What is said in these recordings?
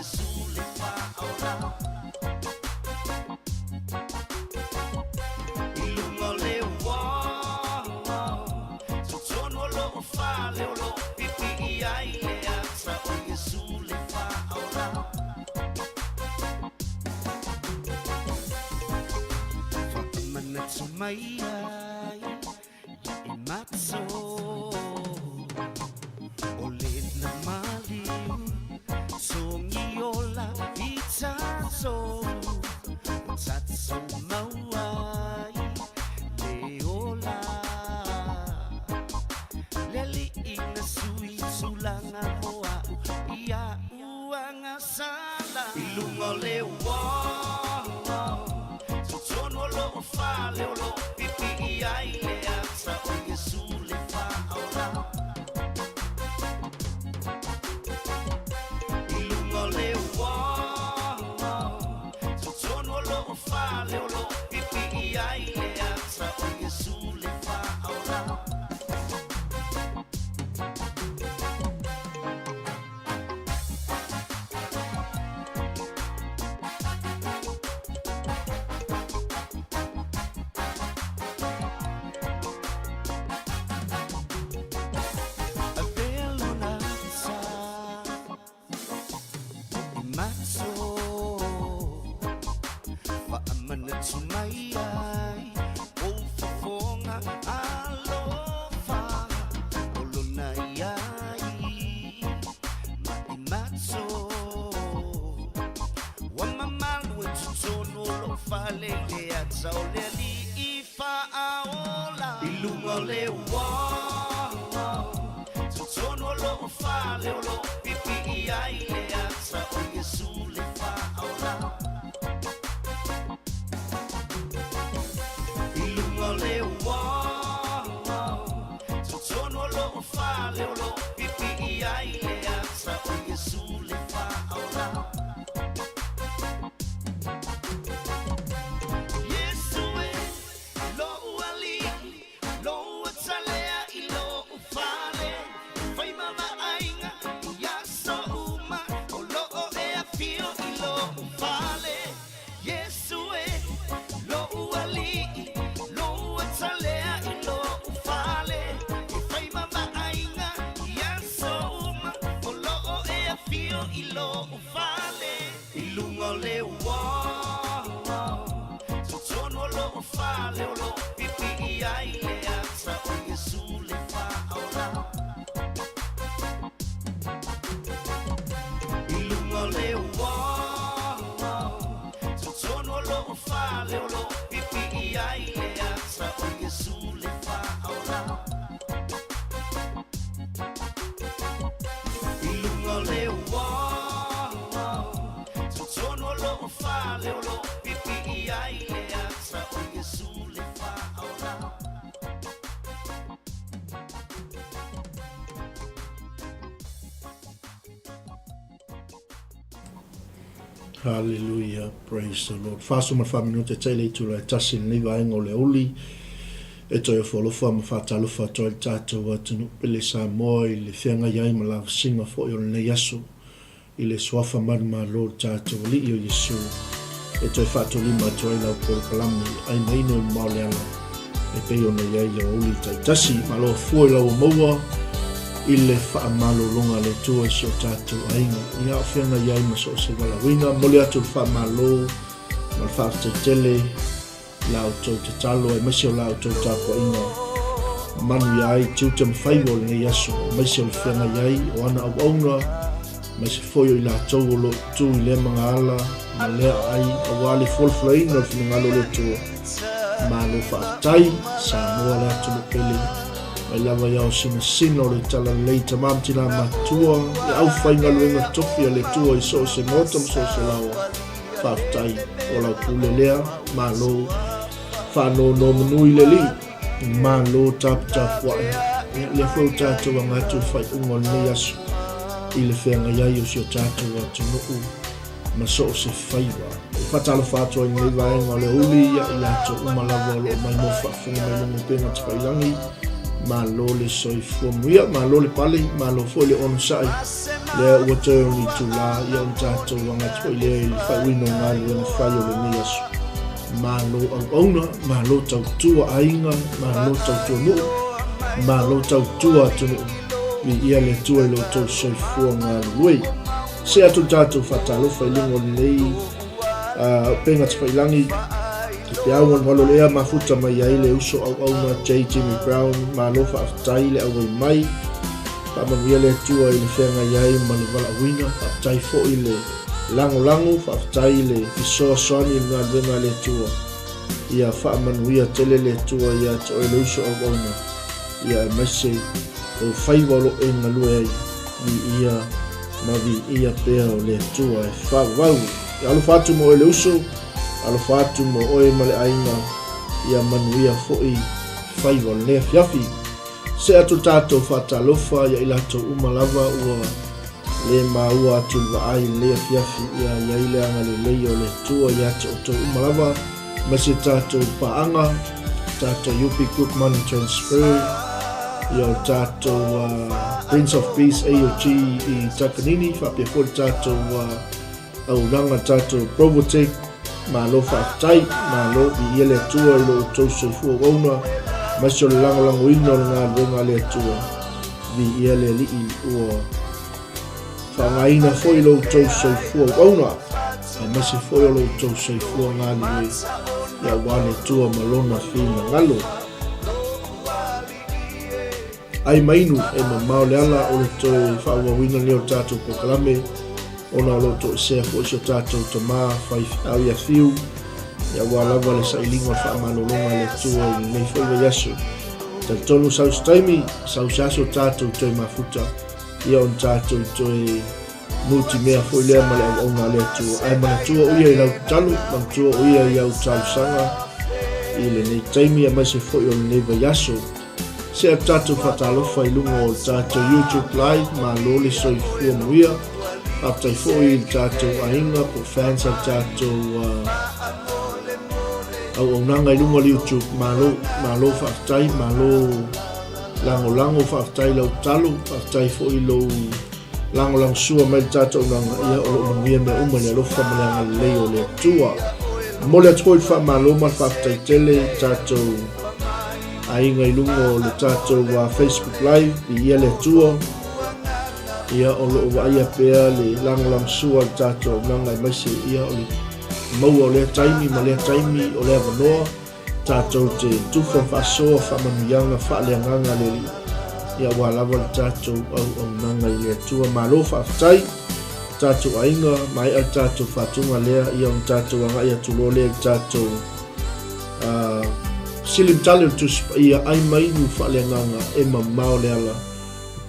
Yesu le whaora ilunga le wā tutono lo whale o lo pipi I ai le ata o Yesu le whaora whakamana tu mai ai I matso o le na maliu songi ola I tatso tatso mauai le ola le li ina sui sulanga moa ia uanga sala ilunga le wa tutono lo fale o lo pipi I ai le ata o Yesu le whaora ilunga le wa tutono lo fale o lo pipi I ai le ata o Yesu le whaora ilunga le wa tutono lo fale o lo pipi I ai le ata o Yesu le whaora ilunga le wa tutono lo fale o lo pipi I ai le ata o Yesu le whaora ilunga le wa tutono lo fale o lo pipi I ai le ata o Yesu le whaora ilunga le wa tutono lo fale o lo pipi I ai le ata o Yesu le whaora ilunga le wa tutono lo fale o lo pipi I ai le ata o Yesu le whaora Hallelujah, praise the Lord. Faso ma famino te tele tu la tasi ni va ngo le oli e to e folo fa ma fa talo fa to il tato wa tunu pele sa moi le fianga yai ma la singa fo yo le yaso ile swafa man ma Lord tato li yo Yesu e to e fa to li ma to la por kalami ai mai no ma le ala e pe yo na yai yo oli tasi ma lo fo la mo ile fa malo longa le tua so tato ainga ia fianga yai ma so se wala winga mole atu fa malo ma fa te tele la auto te talo e mesio la auto tapo inga manu yai tu te mfai wo le yaso mesio fianga yai o ana au onga ma se foio ila tolo tu ile mangala ma le ai awali folflai no finga lo le tua ma lo fa tai sa mo la tu pele ai lava ia o sino le tala leita mamtina matua e au whainga luenga tofi a le tua I so se motam so se lawa whaftai o lau pulelea ma lo whano no manui le li ma lo tap wae le fau tātou a ngātou whai ungon ni asu I le whenga iai o sio tātou a tunuu ma so se whaiwa e whatalo whātua I ngai vaenga le uli ia I ato umalawa lo mai mo whafunga mai lungu penga te whailangi malo le soifua manuia, malo le pale, malo fo le ono sai lea ua te o ni tula ia o tātou wangati i lea i whai wino ngāli o na whai o le ni asu. Malo au auna, malo tau tua ainga, malo tau tua nuu, malo tau tua tunu mi ia le tua i lo tau soifua ngāli ui. Se atu tātou whatalofa i lingo nei penga te whailangi te awan walo lea mafuta mai ai le uso au auna 𝚟𝚑𝚑𝚘𝚑 malo whaatai le au mai Pamanuia le tua i le whenga iai ma le wala wina, whaatai fo i le lango, whaatai le fisoa soani ngā wenga le tua. Ia whaamanuia tele le tua ia te oe leuso au auna. Ia e mese o whaiwalo e ngalue ai, ni ia ma vi ia pēa o le tua e whawau. Ia alo whātu mo oe leuso, alo whātu mo oe ma le ainga, ia manuia fo i whaiwalo le fiafi. Se atu tātou whatalofa ia i lato umalawa ua le maua atu waai lea fiafi ia i le anga le leo le tua ia te oto umalawa ma se tātou paanga, tātou Yupi Group Money Transfer ia o tātou Prince of Peace AOG i Takanini whapia kore tātou auranga tātou Probotech ma lo whaatai ma lo i ia le tua i lo tau soifua wauna Masio le lango ino ngā renga le tua vi ia le li ua whangaina foi lo tau soifua wauna a masi foi lo tau soifua ngā liwe ia wale tua malona whina ngalo ai mainu e mamao le ala o le toi whaawawina leo tātou pokalame ona lo to sea foi so tātou tamā whai au ia whiu ia walawa le sailinga whaamalolonga le tua i nei whaiwa yasu. Tal tonu saustaimi, sausaso tātou toi mafuta, ia on tātou toi multimea foi lea male au aunga le tua. Ai mana tua uia i lau talu, man tua uia i au talu sanga, i le nei taimi a maise foi o nei yasu. Se a tātou whatalofa i lunga o tātou YouTube live, ma lole soi fua muia, aptai foi i tātou ainga, po fans a tātou au nanga i lunga li YouTube malo whaatai, malo lango whaatai lau talo, whaatai fo i lau lango sua mai tātou nanga ia o mia me umani alofa malanga leo le tua. Mole atoi wha malo ma whaatai tele tātou ainga i lunga o le tātou Facebook live i ia le tua. Ia o lo wa ia pea le lango sua tātou nanga i maise ia o le maua o lea taimi ma lea taimi o lea wanoa tātou te tufa whaasoa whamanuianga whaaleanganga le ia walawa le tātou au nanga i lea tua malo whaafatai tātou ainga mai au tātou whaatunga lea ia on tātou anga ia tulo lea tātou 𝚟𝚒𝚘𝚎𝚘𝚎 ia ai mainu whaaleanganga e mamao le ala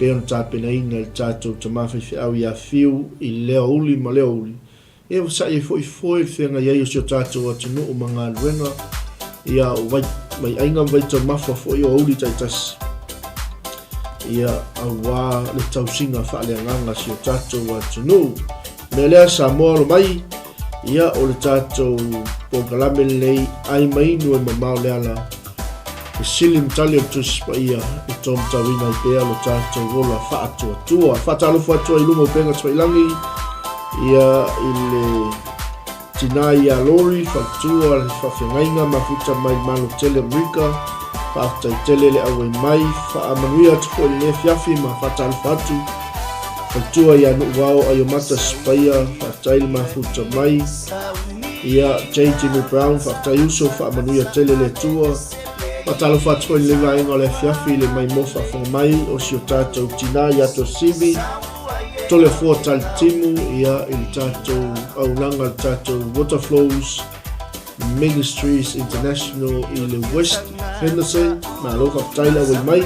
pe on tāpena inga le tātou tamawhai au ia whiu i lea uli ma lea uli e sa e foi whenga iai o sio tātou atu no o mga ruenga ia o mai ainga vai tau mawha foi o auri taitasi ia a wā le tau singa whaaleanganga sio tātou atu no me lea sa moa lo mai ia o le tātou pokalame lei ai mainu e mamao le ala e 𝚟𝚒𝚘𝚎𝚘𝚎 ia e tom tawina i pea lo tātou wola whaatua tua whatalofa atua i lungo penga twailangi ia i le tina ia lori whaktua le whawhengainga mafuta mai malo tele Amerika whaatai tele le awe mai whaamanuia tuko le fiafi ma whatalofa atu whaktua ia nuk wao ayo mata spaya whaatai le mafuta mai ia 𝚟𝚑𝚑𝚘𝚑 whaatai uso whaamanuia tele le tua whatalofa atu le vaenga le fiafi le mai mofa whangamai o sio tātou tina ia to sivi tole fo tal timu ia il tātou au langa tātou Waterflows Ministries International i le West Henderson ma loka taila wai mai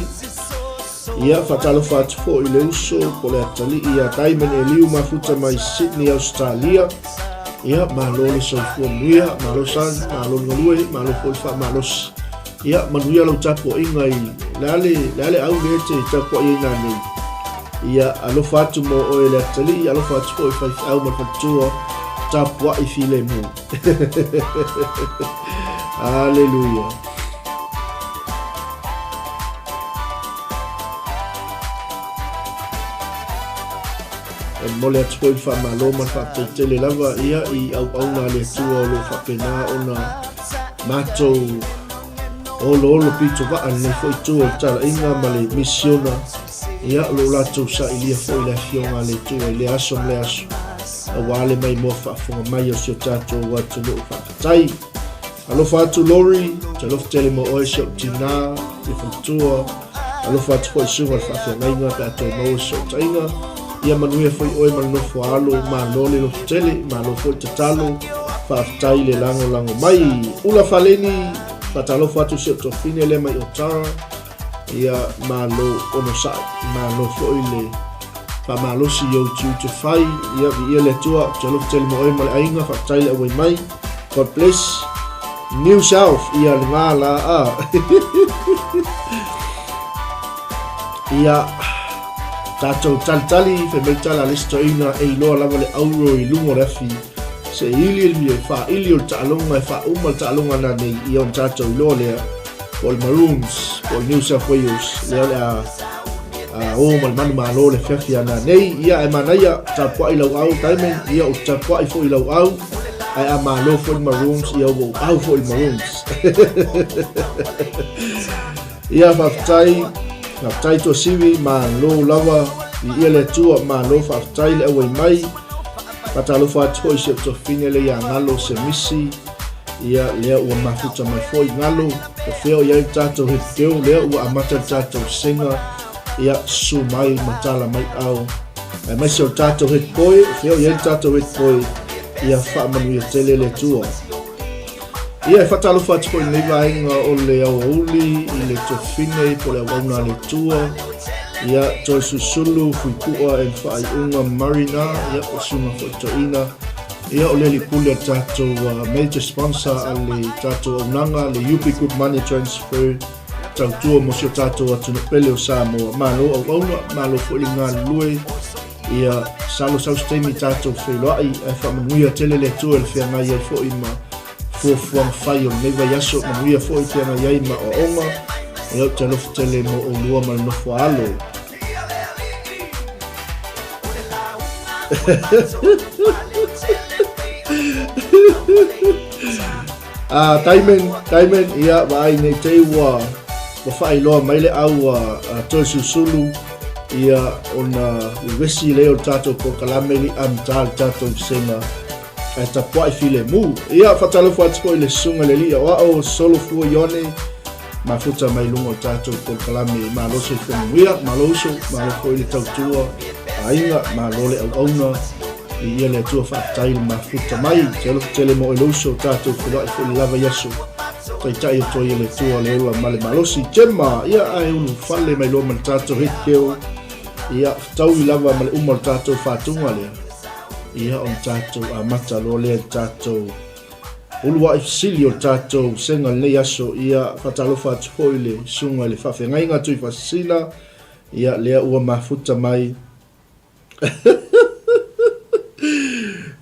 ia whatalofa atu fo i le uso po le atali ia Diamond e liu mafuta mai Sydney Australia ia ma lole soifua muia ma lo san ma lo ngalue ma lo polfa ma los ia manuia lau tapo inga i leale au lete tapo i ina nei ia alofa atu mo o ele atali alofa atu po i whai au ma whatua tapua i file mu Hallelujah mole atu po fa malo ma fa tele lava ia I au na le tua lo fa pena ona mato olo pito va ne foi tu tala inga male missiona ia lo la tu sa ilia foi la fiona le tu le aso wale mai mo fa fonga mai o sio tato wa tu lo fa tai alo fa tu lori te lo tele mo o sio tina e futua alo fa tu foi suva fa fa mai nga ta to mo so tainga ia manuia foi oi mal no fo alo ma lo le lo tele ma lo fo tatalo fa tai le lango mai ula faleni fatalo fa tu sio to fine le mai o tara ia ma lo ono sa ma lo fo ile fa malo si yo tu fai ia le tua telo tele mo oi mal ainga fa tai le oi mai God bless New South ia ngala a ia tato tantali fe metala listo ina e lo la vale auro I lungo rafi se ili mi fa ili o talonga fa uma talonga na nei I on tato lo le Paul Maroons Paul New South Wales le o mal manu malo le fefia na nei ia e manaya tapua I lau au taimen ia o tapua I fo I lau au ai a malo fo Maroons ia o au fo Maroons ia faftai to sivi ma lo lava ia le tua ma lo faftai le awai mai patalo fa to se to fine le ya ngalo se misi ia le o mafuta mai foi ngalo o feo ia tato hikeu le o amata tato singa ia su mai matala mai au ai mai se tato hikoi feo ia tato hikoi ia fa manu ia tele le tua ia fatalo fa to le vai o le uli I le to fine po le wana le tua ia to susulu fukua e fa unga marina ia o suma fo to ina ia o le pula tato major sponsor ale tato nanga le UP Group Money Transfer tau mo sio tato atu no pele o Samoa malo o ona malo fo linga lui ia salo saustemi tato feloai e fa manuia tele le tua le fianga ia fo ima fuang fai o neva yaso manuia fo I tiana iai ma o onga e o te lofu tele mo o lua mal nofo alo taimen ia vai nei te ua wa fai loa mai le au toi susulu ia ona wesi leo tato po kalame li amtal tato sena e tapua I file mu ia fatalo fa tpo le sunga le lia wa o solo fu yone ma futa mai lungo tato po kalame ma lo se fu ia ma lo so ma lo ko le tautua ainga ma lo le au ona ia le tua fa tai ma futa mai tele mo lo so tato fu lava yaso tai to le tua le ua male ma lo si chema ia ai un falle mai lo mal tato hikeo ia tau lava mal umal tato fa tunga le ia on tato a mata lo le tato ulua I sili o tato senga le yaso ia fatalo fa tfoile sunga le fa fenga inga tu fa sila ia le ua mafuta mai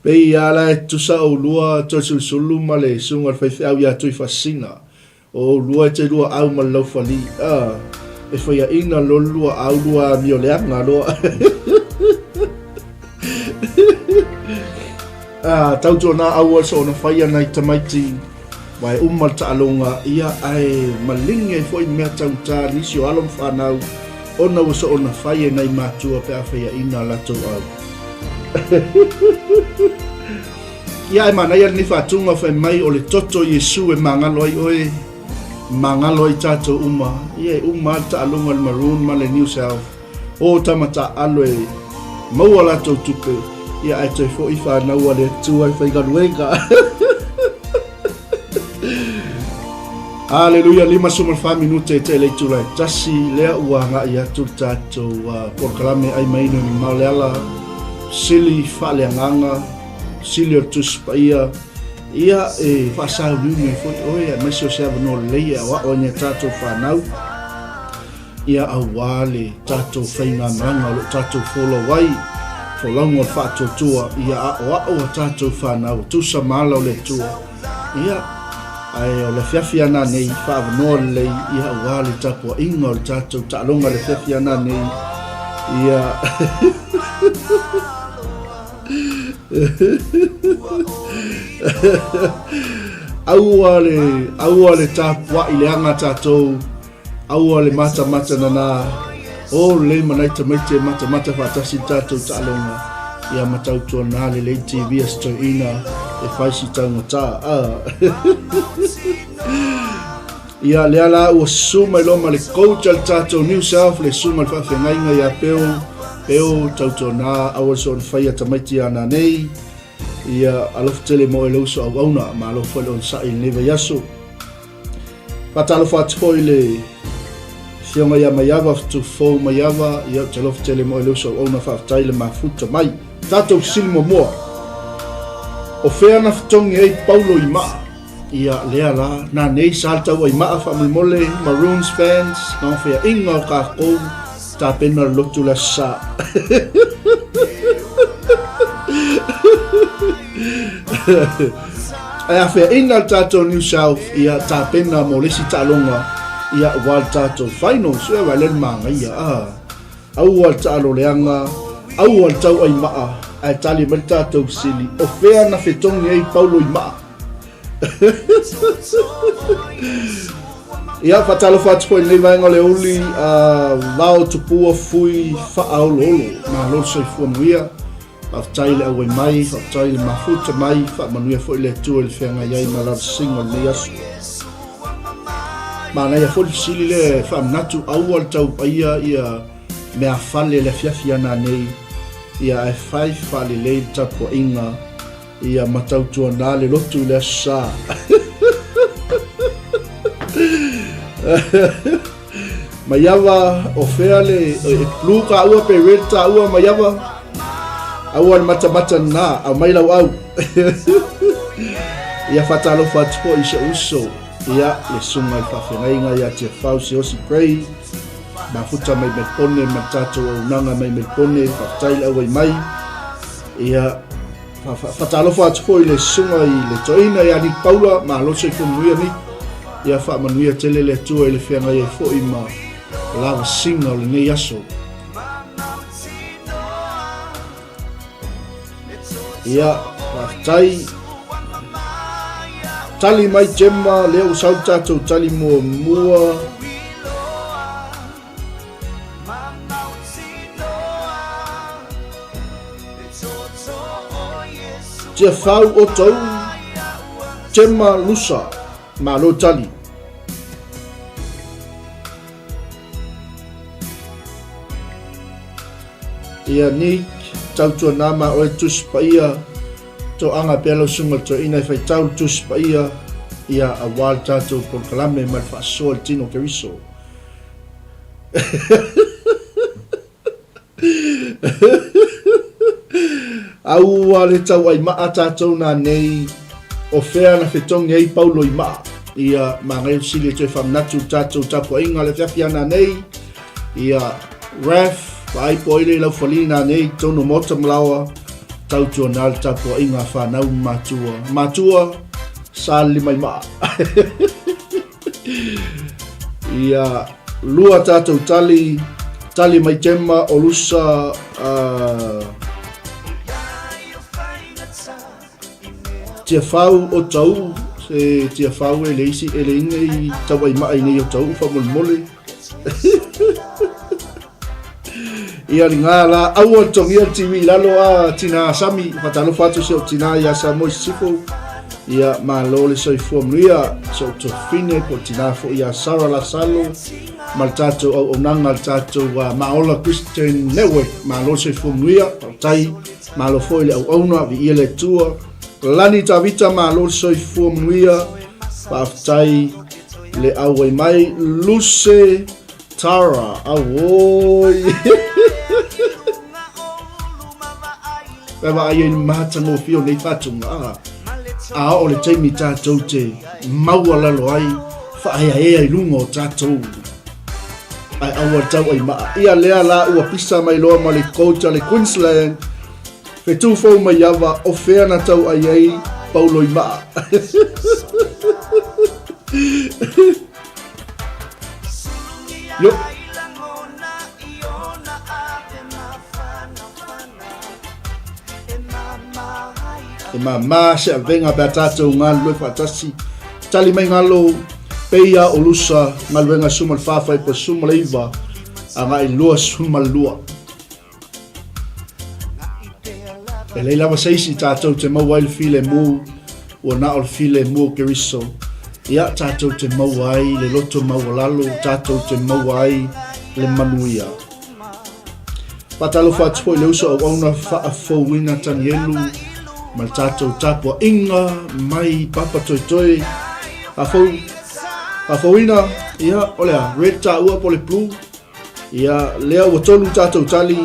pe ia la tu sa ulua to sulu male sunga fa au ia tu fa sina o lua te lua au mal lo fali e fa ia ina lo lua au lua mio le nga lo tau tōna aua so na whaia nei tamaiti mai umal ta alonga ia ai malinge foi mea tau tā nisi o alom whanau ona wasa o na whaia nei mātua pe a whaia ina lato au ia ai mana ia ni whatunga whai mai o le toto Yesu e mangalo ai oe mangalo ai tātou uma ia uma ta alonga le Maroon ma le New South o tamata alo e maua lato tupe ia ai toi fo I whanau ale tua I whaigaruenga. Hallelujah, 5 minute te le tula tasi lea ua nga ia tu tato por kalame ai maino ni mauleala sili fale nganga sili o tuspaia ia e fasau ni fo oe ma so se no leia wa onya tato whanau ia awale tato whainga nganga lo tato follow wai for long of fat tua ia o tato whanau tu sa malo le tua ia ai o le fiafiana nei fa no le ia wale tapo ingo tato talonga le fiafiana nei ia Aua le tapua i le anga tātou. Aua le mata nana. O le manai tamaiti mata whatasi tātou tālonga. Ia matau tua nā le TV astoina e whaisi taunga tā. Ia le ala ua suma ilo ma le coach al tātou New South le suma le whawhengainga ia peo tautua nā awa so le whaia tamaiti ana nei. Ia alofu tele mo e lauso au auna ma alofu ele on sa i neva yaso. Patalo whatoi le whionga ia maiawa tu fau maiawa ia te alofu tele mo e lauso au auna whawtai le mafuta mai. Tātou silmo moa. O whea na whatongi ei Paulo i maa. Ia lea la na nei saltau ai maa whamulmole Maroons fans na whea inga o kākou tā pena lotu la sa. Ai whea ina tātou New South ia tā pena mo lesi tālonga ia wal tātou finals ua wale manga ia au wal tālo leanga au wal tau ai maa ai tali mai tātou sili o whea na whetongi ei Paulo i maa. Ia whatalo whatpo i nei vaenga le uli lao tupua fui whaaololo ma lorso i fuamuia whaftaile au e mai, whaftaile mafuta mai whaamanuia fo i le tua i le whenga iai ma lau singo nei asu ma nei a fo sili le whaamanatu au al tau paia ia mea whale le fiafiana nei ia e whai whale le tapua inga ia matautua nā le lotu le asa. Maiawa o whea le e plu ka ua pe reta ua maiawa aua le mata nā au mai lau au. Ia whatalo whatpo i se uso ia le sunga i whawhengainga ia te whau se osi prei mafuta mai me pone matato au nanga mai me pone whaftaile au ai mai ia whatalo whatpo i le sunga i le toina ia ni Paula ma loso i whamuia ni ia whaamanuia tele le tua i le whianga i e fo i ma lava singa o le nei aso. Ia whaftai tali mai jema leo sau tātou tali mua tia whau o tau jema lusa ma lo tali. Ia ni tautua nama o e tus paia to anga pelo sunga to ina fai tau tus paia ia a wal tātou por kalame ma whasoa le tino keriso. Au le tau ai maa tātou nā nei o whea na whetongi ei Paulo i maa ia mangai sili te whamnatu tātou tapua inga le whiawhiana nei ia ref Pai po ile lau whalina nei tono mota malawa tautua nal tapua inga whanau matua sali mai maa. Ia lua tātou tali mai tema o lusa tia whau o tau se tia whau e leisi e le inga i tau ai maa i nei o tau whamolmole. Ia ringa la aua tongia TV lalo a tina sami patalo fatu se o tina ia sa moi sifo ia ma lo le soi fuamuia so to fine po tina fo ia sara la salo maltato o onanga tato wa maola Christian Network ma lo soi fuamuia tai ma lo foi le au ona vi ile tua lani tavita ma lo soi fuamuia pa tai le au mai luce Tara awoi. Baba ai mata no fio nei fatunga. O le taimi tātou te maua lalo ai fa ai lungo tātou. Ai awa tau ai maa. Ia lea la ua pisa mai loa ma le kouta le Queensland. Fetu fau mai awa o fea na tau ai Paulo i maa. Yo. e mamā se avenga pe tātou ngā lue whaatasi tali mai ngalo peia o lusa ngā luenga sumal whawhai po sumal iwa a ngā i lua sumal lua e leila wa seisi tātou te maua il file mu o na o file mu ke riso ia tātou te maua ai le loto maua lalo tātou te maua ai le manuia patalo whaatpo i le uso au auna whaafouina tani elu ma le tātou tapua inga mai papa toi toi afouina ia olea red ta ua po le blue ia lea ua tolu tātou tali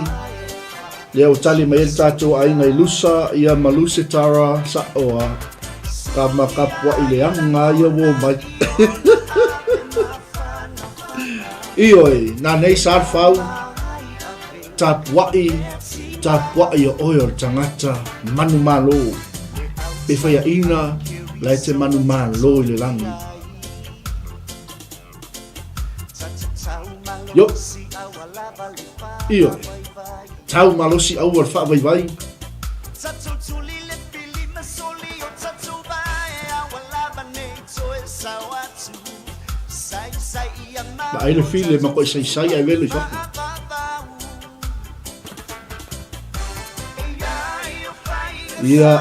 lea ua tali mai ele tātou ainga i lusa ia maluse tara sa oa ka makapua i le anga ia wo mai ioi na nei sar fau tapua i o oio tangata manu malo e whaia ina lai te manu malo i le langi yo ioi tau malosi au al wha vai vai ma ai le file ma ko sai ai velo i whaku ia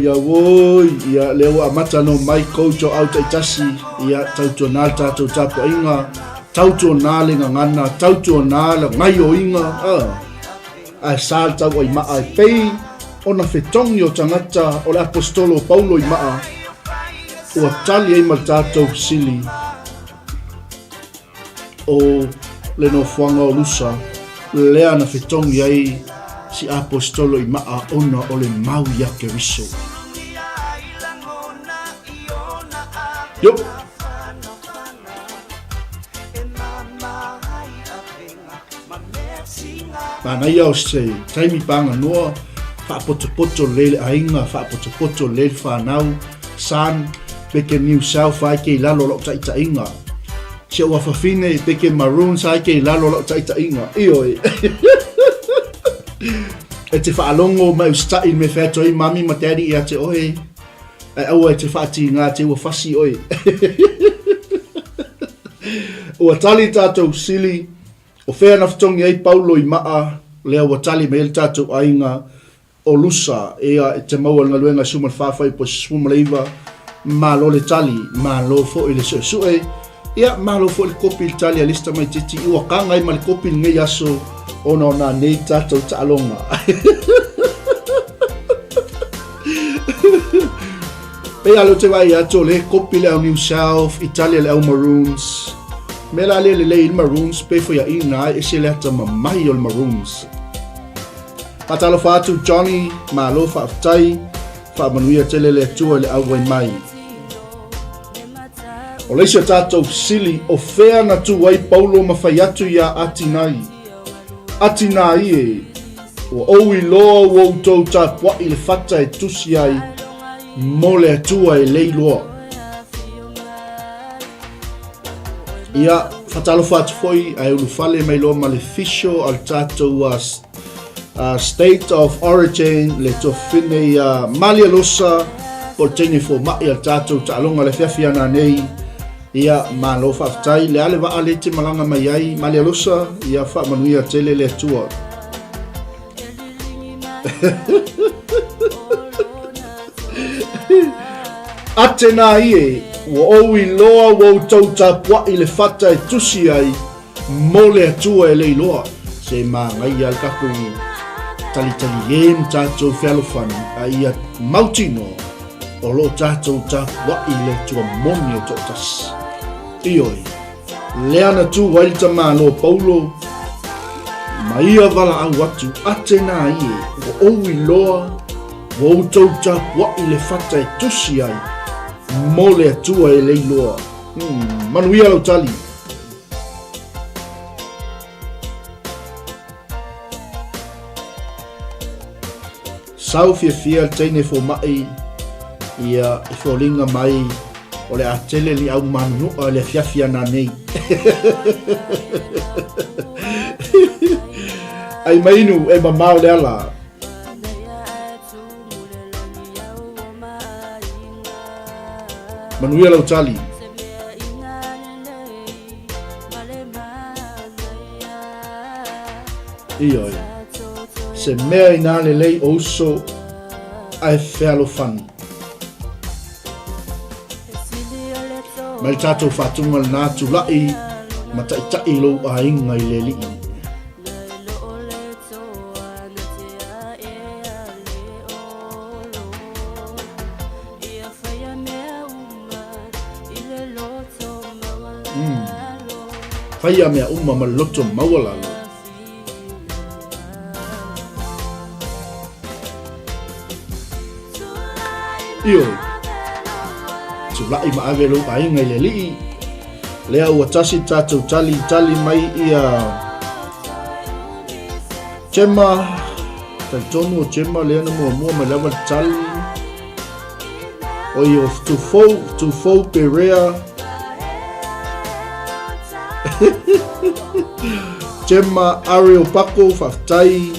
ia woi ia leo amata no mai kojo au taitasi ia tauto nal tato tapo inga tauto nal ngana tauto nal ngai o inga a sal tau ai ma ai pei ona fetongi o tangata o le apostolo Paulo i maa o tali ai maltato sili o le no fuanga o lusa lea na fetongi ai si apostolo i maa ona o le mau ia ke riso yo pana ia o se taimi panga noa whaapoto lele ainga whaapoto lele whanau san peke New South ai ke lalo lo taita inga se ua whawhine peke Maroons ai ke lalo lo taita inga ioi e te whaalongo mai ustai me whato i mami ma daddy ia te oe ai au e te whaati ngā te ua whasi oe ua tali tātou sili o whea na whatongi ai Paulo i maa lea ua tali me ele tātou ainga o lusa ea e te maua ngā luenga sumal whawhai po sumaleiva ma lo le tali ma lo fo i le sue ia ma lo fo le kopi le tali a lista mai titi ua kanga i ma le kopi ngai aso ona nei tātou ta'alonga pea lo te wai ato le kopi le au New South Italia le au Maroons me la le il Maroons pe fo ia ina e se le ata mamai o le Maroons patalo fatu Johnny ma lo whaafutai whaamanuia tele le atua le au wai mai o leisa tātou sili o whea na tu wai Paulo ma whai atu ia atinai e o oui loa wau tau tāpua i le whata e tusi ai mo le atua e leiloa ia whatalo whatu foi ai ulu whale mai loa ma le fisho al tātou state of origin le tofine malia losa o tene fo mai al tātou ta'alonga le whiawhiana nei ia malo whaftai le ale wa ale te malanga mai ai malia losa ia whaamanuia tele le atua atena ie wa oui loa wau tau tāpua i le whata e tusi ai mo le atua e leiloa se ma ngai al kaku tali em tātou whalofani a ia mautino o lo tātou tāpua i le tua moni o tōtas ioi leana tu wailta malo Paulo ma ia wala au atu atena ie wa oui loa wau tau tāpua i le whata e tusi ai mo le atua e leiloa manuia lau tali sau fia teine fo mai ia e wholinga mai o le atele li au manu o le fiafia na nei. Ai mainu e mamao le ala. Manuia lau tali. Ioi. Se mea ina le lei oso ai whealo whani. Mai tātou whatunga le nātu lai ma tai lo a inga i le lii. Whaia mea uma ma loto mawalalo. Ioi. Tulai ma ave lo ai ngai le lii. Lea ua tasi tātou tali mai ia 𝚗𝚑 tai tonu o 𝚗𝚑 lea na mua ma lewa tali. O i o tufou perea. 𝚗𝚑 Ariel Pako whaftai.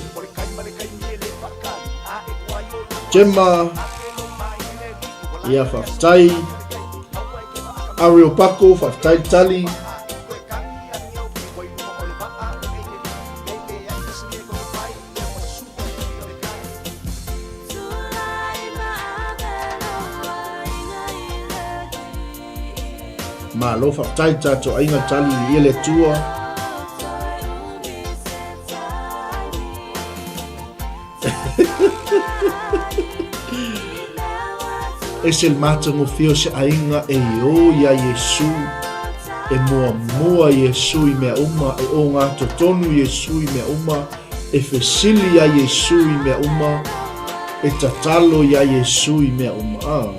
𝚗𝚑 ia whaftai. Ariel Pako whaftai tali. Ma lo whaftai tātou ainga tali i ele tua. E se matango fio se ainga e o ia Yesu. E mua Yesu i mea uma. E o ngā totonu Yesu i mea uma. E fesili ia Yesu i mea uma. E tatalo ia Yesu i mea uma.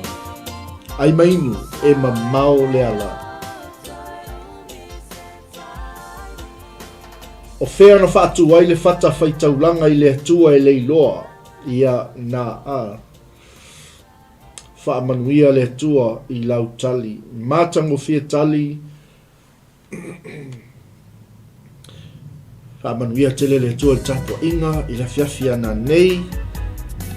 Ai mainu e mamao le ala. O whea na whaatu ai le whata whaitaulanga i le atua e leiloa. Ia na whaamanuia le atua i lau tali. Mātango whia tali. Whaamanuia tele le atua le tatua inga. I la fiafia na nei.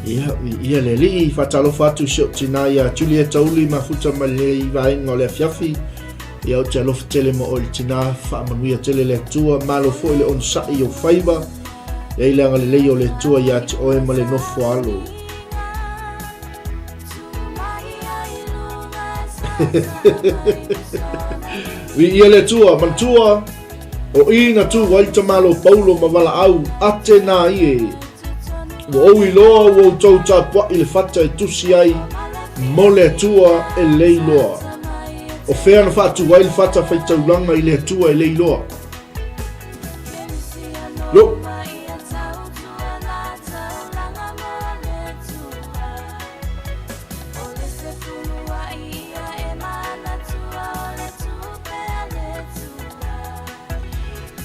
Ia le lii. Whatalo whatu sio tina ia Julieta uli mafuta ma le i vaenga o le fiafi. Ia o te alofa tele mo o le tina whaamanuia tele le atua. Malo fo le on sai o whaiba. Ia i leanga le lei o le atua ia te oe ma le nofo alo. Ia le tua, mantua. O ina tu waita malo paulo ma wala au. Ate na ie. Wa owi loa wa tau tāpua i le whata e tusi ai. Mo le atua e leiloa. O whea na whatu wai le whata whaitaulanga i le atua e leiloa. Yo.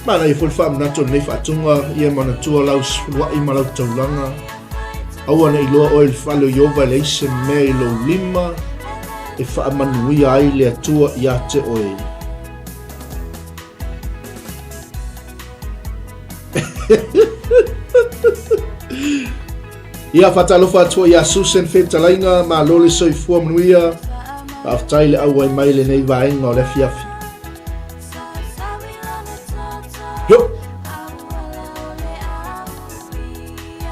Mana i ful fam nato nei whatunga ia mana tua lau sfulua i malau taulanga. Aua na iloa o il whalo iova le ise mea i lo lima. E whaamanuia ai le atua i ate oe. Ia whatalofa atua ia Susan Fentalainga ma lole soifua manuia. Aftai le au ai mai le nei vaenga o le fiafi. Yo!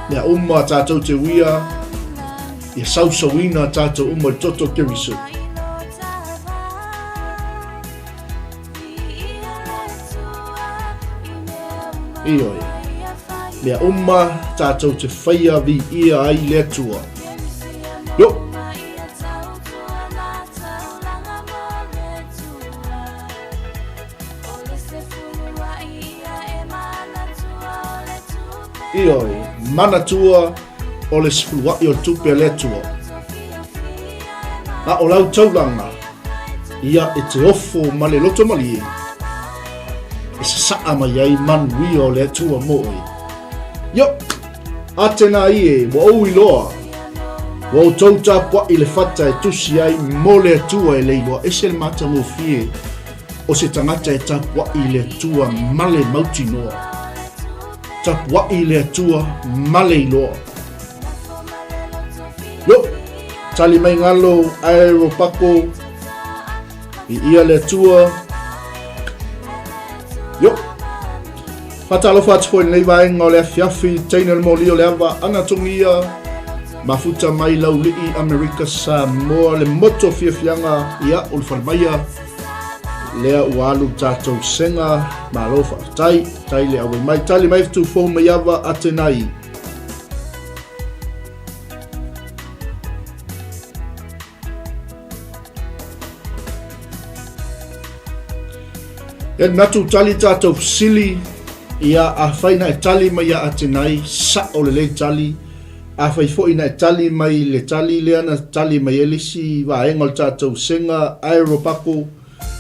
Nea umma tātou te wia. Ia sausawina tātou umma toto kirisu. Ioi. Nea umma tātou te whaia vi ia ai le atua. Yo! Ioi, manatua o le sfuluai o tupe le atua. Na o lau taulanga, ia e te ofo ma le loto mali e. E se saa mai ai manui o le atua moe. Yo, atena ie, mo au iloa. Wa tau tapua i le fata e tusi ai mo le atua e leiloa ese le mata mo fie o se tangata e tapua i le atua male mauti noa. Tapua i le atua male iloa. Yo, tali mai ngalo aeropako i ia le atua. Yo, fatalo fatu foi nei vaenga o le afiafi teina le moli o le ava anatongia mafuta mai lau lii Amerika Samoa le moto fiafianga ia o le falmaia lea ualu tatou senga malofa tai le awe mai tali mai fitu fo mai ava atenai. E natu tali tatou sili ia a faina e tali mai a atenai sa o le tali a fai fo ina e tali mai le tali le ana tali mai elisi va engol tatou senga aeropako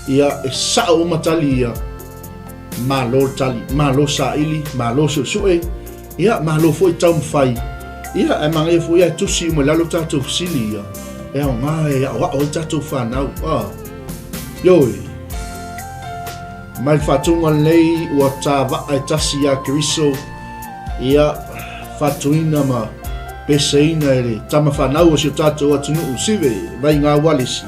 ia e sa o matali ia malo tali malo sa ili malo sue ia malo fo tau fai ia e mange fo ia tusi mo lalo tatou sili ia e o mai wa o tatou fa nau yo mai fatunga lei ua tava ai tasi ya kriso ia fatuina ma peseina ele tama fanau o se tatou atunu usive vai ngā walisi.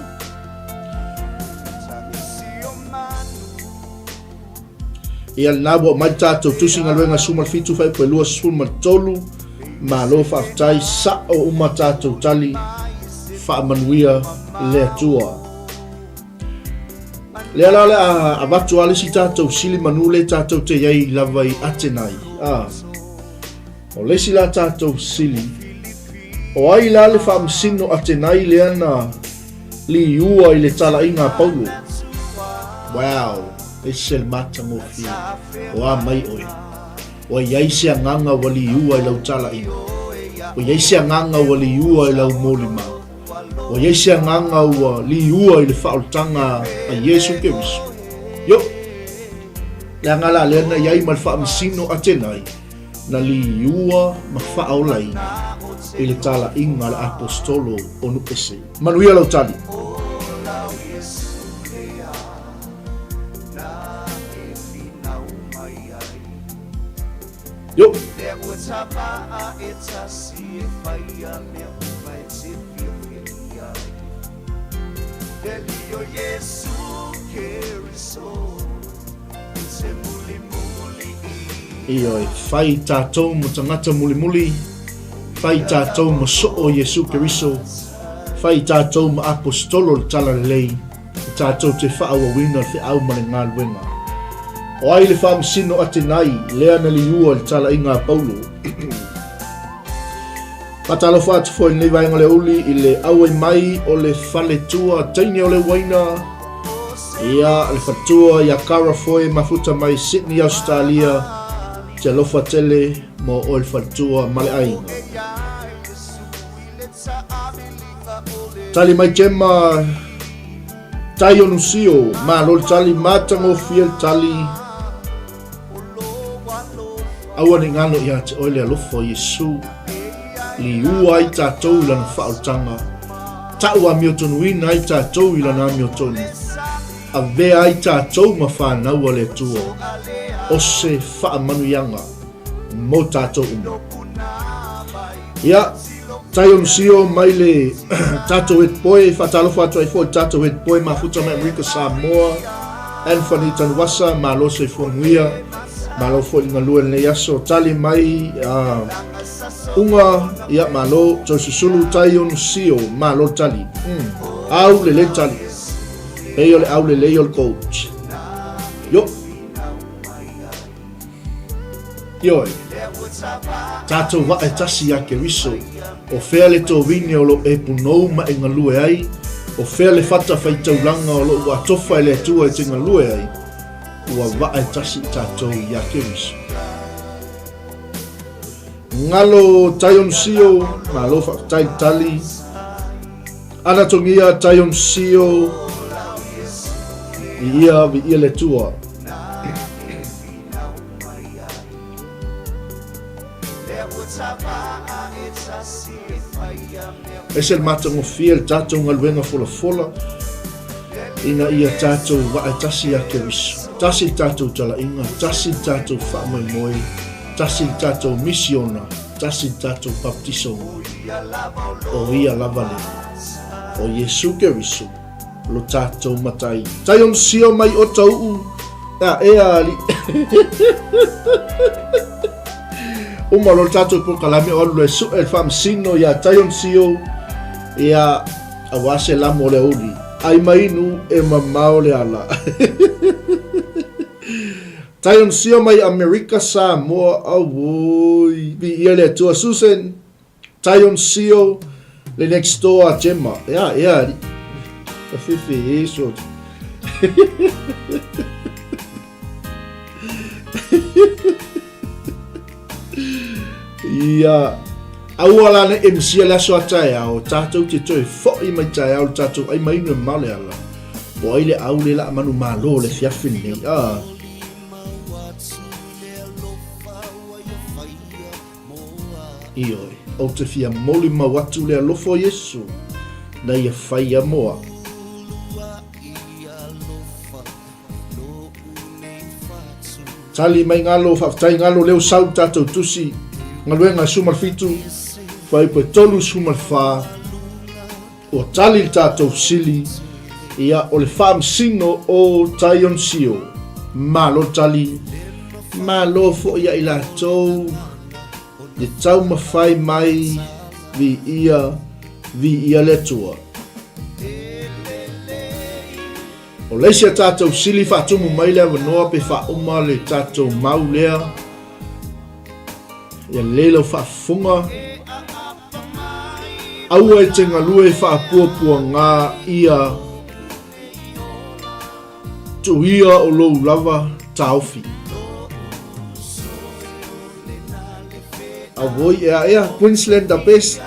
Ia nabo mai tatou tusi ngā luenga suma fitu fai pe lua suma tolu ma lo whaftai sa o uma tatou tali whaamanuia le atua. Lea la a watu alisi tatou sili manu le tatou te iei lavai atenai. O lesi la tatou sili. O ai la le whaamsino atenai lea na li ua i le tala inga Paulo. Wow, e sel mata mo fia. O a mai oe. O iei se nganga wali ua i lau tala inga. O iei se nganga wali ua i lau molima. O Yesu nganga ua li ua i le whaoltanga a Yesu Keriso. Yo, le ngala le na iai mal whaamisino atenai na li ua ma whaolai i le tala inga le apostolo o nupese. Manuia lau tali. Yo. Delio Yesu Keriso se muli muli Iyo fai tatou mo tangata muli muli fai tatou mo so Yesu Keriso fai tatou mo apostolo tala lei tatou te whaawawina te au mane ngā luenga o ai le whaamsino atenai lea na li ua le tala inga Paulo. Patalo fatu foi nei vai ngale uli i le aue mai o le fale tua taini o le waina ia le fatua ia kara foi mafuta mai Sydney Australia te lofa tele mo o le fatua male ai tali mai jema tai onusio ma lol tali mata mo fiel tali awa ni ngalo ia te oile alofa Yesu li ua i tātou lana whaotanga. Tau a miotonuina i tātou i lana miotonu. A vea i tātou ma whanau a le tua. O se whaamanuianga mo tātou umu. Ia, tai onusio mai le tātou et poe, whatalo whatua i fo tātou et poe ma futa mai Amerika Samoa, Anthony Tanwasa, ma lo se whonuia, ma lo fo inga lua le yaso, tali mai, unga ia malo to susulu tai onusio malo tali au le tali e ole au le coach yo tato wa e tasi ya Keriso o fea le to vini o lo e punou ma e ngalue ai o fea le fata fai taulanga o lo ua tofa e le tua e te ngalue ai ua wa e tasi tato ya Keriso. Ngalo tayon sio malo fa tai tali anatomia tayon sio ia vi ile tua E se matango fia le tatou ngaluenga fola ina ia tatou wa tasi ake wisu. Tasi tatou tala inga, tasi tatou whamoimoi, tasi tatou misiona, tasi tatou baptiso. O ia lavale, o Yesu ke wisu, lo tatou matai. Taion sio mai o tau ali. Uma lo tatou po kalame o lo su el fam sino ya taion sio ya awase la mole uli. Ai mainu e mamao le ala. Taion sio mai Amerika Samoa awoi. Bi ia le tua Susan. Taion sio le next door a Gemma. Ya. A fifi eso. Ia awala ne MC la so atai au tatou te toi fo I mai tai au tatou ai mai no male ala o ile au le la manu malo le fiafini io o te fia moli ma watu le lofo Yesu na ia faia moa tali mai ngalo fa tai ngalo leo sau tatou tusi ngaluenga sumal fitu fai po tolu sumal fa o tali tatou sili ia o le fam sino o taion sio malo tali malo fo ia ila tou le tau mafai mai vi ia le tua o leisia tatou sili fa tumu mai le wanoa pe fa uma le tatou mau lea ia lelo fa funga aua e te ngalue fa puapua ngā ia tuia o lou lava taufi avoi ea Queensland the best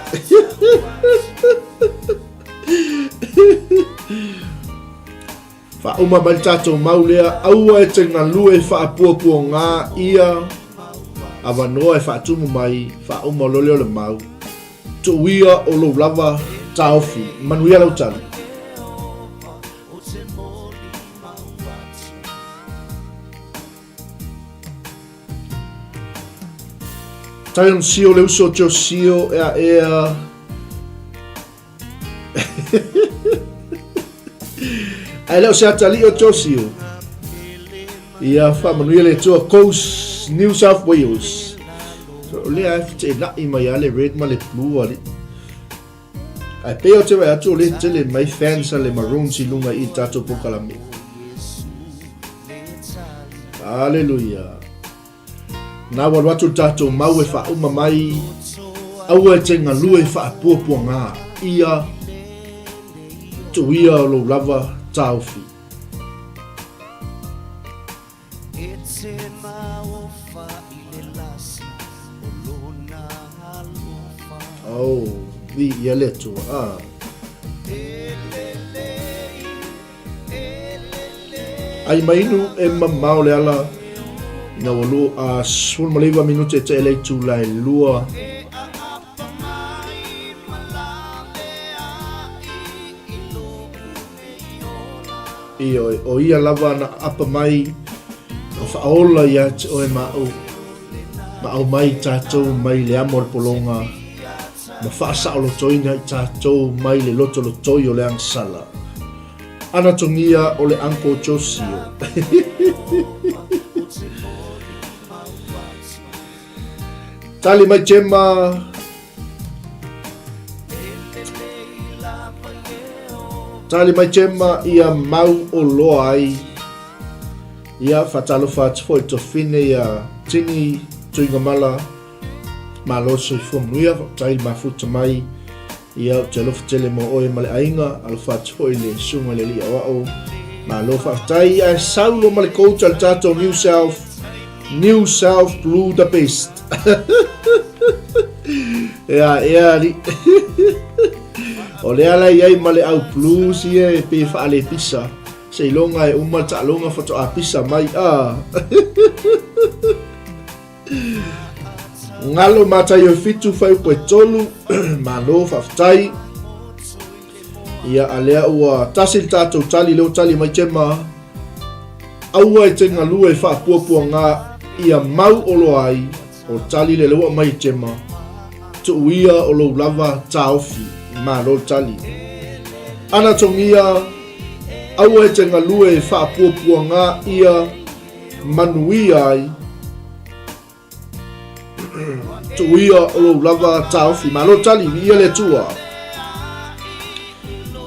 fa uma mai tatou mau lea aua e te ngalue fa puapua ngā ia avanoa e whaatumu mai whauma loleo le mau tuia o lo lava taufi manuia lau tani taion sio le uso tio sio ea ai leo se atali o tio sio ia whamanuia le tua Coast New South Wales. So le afte la mai ale red ma le blue ali. Ai peo te vai atu le tele mai fans ale maroon si lunga I tato pokalami. Hallelujah. Na wa watu tato mau e fa uma mai au e tenga lue fa puapua ngā ia tuia lo lava taufi. Oh, vi ia le tua ai mainu e mamao le ala na walu a sul maliva minute te ele tu lai lua o ia lava na apa mai o faola ia te oe ma'au mai tātou mai le amor polonga ma whaasa o lotoina I tātou mai le loto lotoi o le angsala. Ana tongia o le anko Josio. Tali mai Gemma. Tali mai Gemma ia mau o loa ai. Ia whatalo whatfoi to fine ia tini tuinga mala. Malo so fomnuia tai mafuta mai ia te lofa tele mo oe male ainga alfa foi le sunga le lia wao malo fa tai a saulo male coach al tato New South Blue the best ia li o le ala ia male au blue si e pe fa ale pisa se longa e uma ta longa foto a pisa mai ngalo matai o fitu fai koe tolu malo whaftai ia alea ua tasil tātou tali leo tali mai tema aua e te ngalua e whaapuapua ngā ia mau olo ai o tali le lewa mai tema tu uia o lo lava taofi malo tali ana tongia aua e te ngalua e whaapuapua ngā ia manuia ai tu uia o lo lava taofi malo tali ia le tua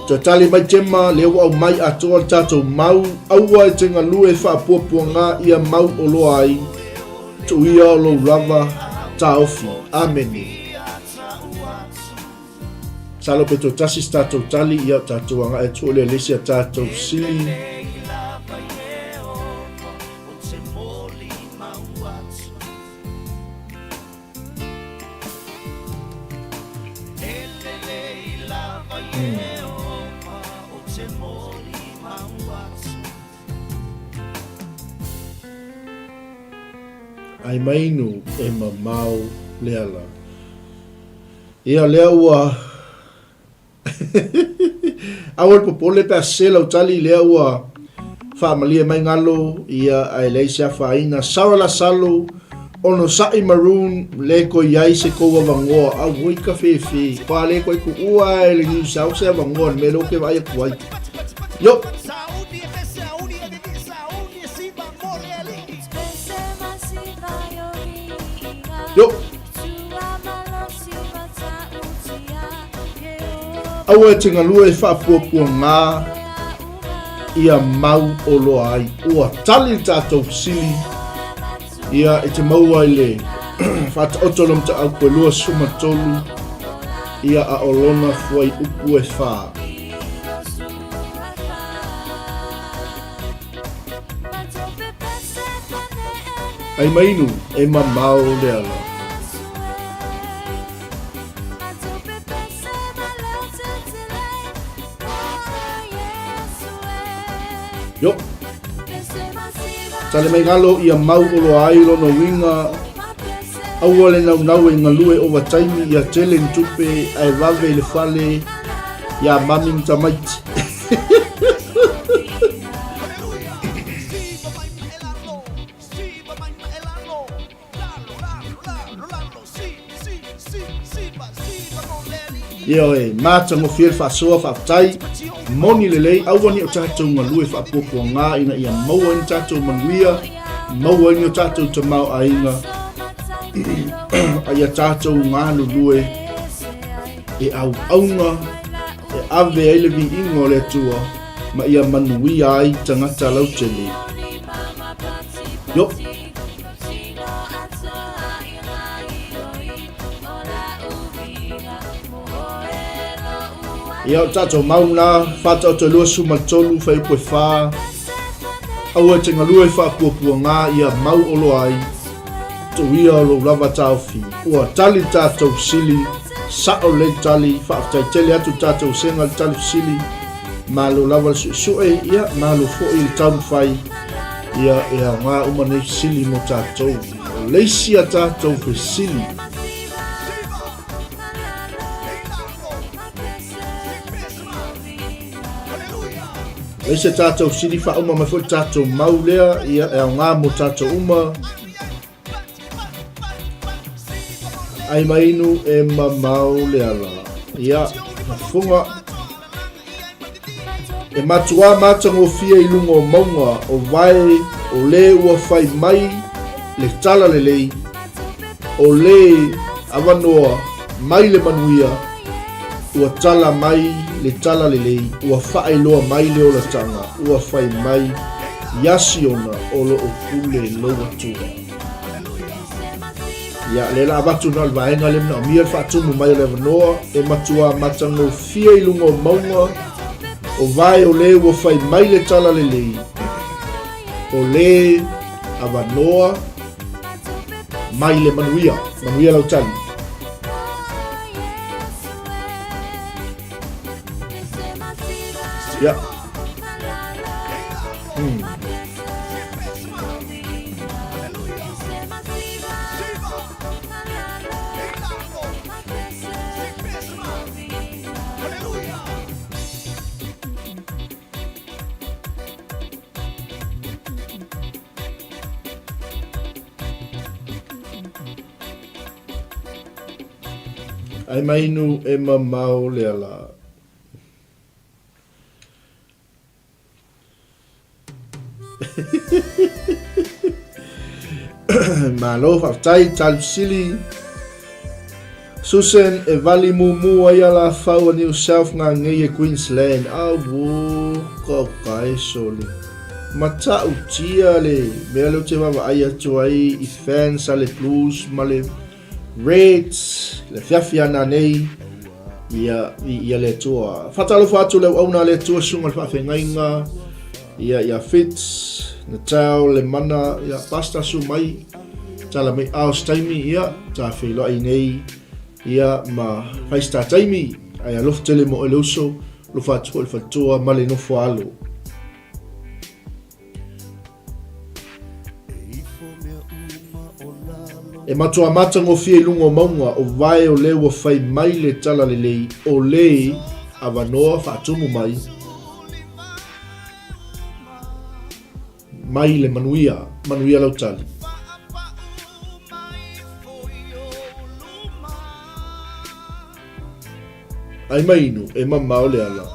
te tali mai tema lewa au mai atoa tatou mau aua e te ngalua e whaapuapua ngā ia mau o lo ai tu uia o lo lava taofi ameni salo pe to tasis tatou tali ia tatou anga e tu le lesia tatou sili ai mainu e mamao leala ia lea ua awal popole pe asela utali lea ua whaamalia mai ngalo ia ai leisia whaina sawala salo ono sai maroon le ko iai se ko wangoa a woi ka fefe pa le ko ku ua e le ni sa se wangoa me lo ke vai ku ai yo yo aua te ngalua e whaapuapua ngā ia mau olo ai ua tali tātou sili ia e te maua i le whata otolom ta au koe lua suma tolu ia a olona fuai upu e wha ai mainu e mamao le ala yo tale mai ngalo ia mau olo ai lono winga aua le nau e ngalue o wataimi ia tele ntupe ai vave le fale ia mami mtamaiti ia e mātango fiel whaasoa whaatai moni lelei aua ni o tātou ngalue whaapopua ngā ina ia maua ni tātou manuia maua ni o tātou te mau ainga ia tātou ngā lulue e au aunga e ave ele vi ingo le tua ma ia manuia ai tangata lau tele yo ia o tātou mauna whata o te lua suma tolu whai poe whā aua te ngalua e whaapuapua ngā ia mau olo ai tu ia o lo lava taofi ua tali tātou sili sa o le tali whaafutai tele atu tātou senga le tali sili ma lo lava le sue ia ma lo fo i le taunu whai ia e a ngā umane sili mo tātou o leisia tātou whi sili leisia tātou sili wha uma mai fo tātou mau lea ia e a ngā mo tātou uma ai mainu e mamao le ala ia funga e matua matango fia i lungo maunga o vai o le ua fai mai le tala le lei o le avanoa mai le manuia ua tala mai le tala le lei ua fai loa mai le ola tanga ua fai mai yasiona o lo o kule loa tua ia le la batu na vaenga le na mia fatumu mai le vanoa e matua matango fia i lungo maunga o vai o le ua fai mai le tala le lei o le avanoa mai le manuia lau tali ia Ai mainu e mamao le ala. Malo whaftai 𝚟𝚒𝚙𝚢𝚑𝚝 Susan e vali mumu ai ala whau a New South ngā ngei e Queensland. Awo, kau kai sole. Mata utia le, mea leo te wawa ai atu ai i fans a le Blues ma le Reds, le whiawhiana nei, ia le tua. Whatalo whatu leo auna le tua sunga le whawhengainga, ia Fitz, na tau le mana, ia pasta su mai, tala mai ao staimi ia, ta whilo ai nei, ia ma whaista taimi, ai alof tele mo e luso, lo whatu le whatua ma le nofo alo. E matua mata ngofia i lungo maunga o vai o leo whai mai le tala le lei, o lei a wanoa whaatumu mai, mai le manuia lau tali. Ai mainu e mamao le ala.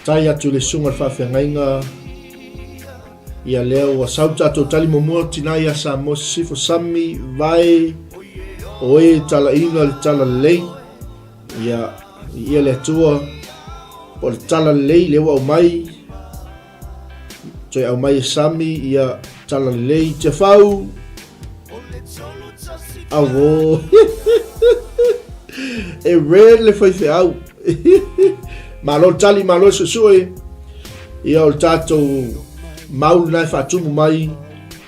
Tai atu le sunga le whawhiangainga ia leo wa sauta ato tali momua tina ia sa mo sifo sami vai o e tala inga le tala lei ia le atua o le tala lei lewa au mai toi au mai sami ia tala lei te whau awo e red le whaife au malo tali malo susue ia o tatou maulu nai whaatumu mai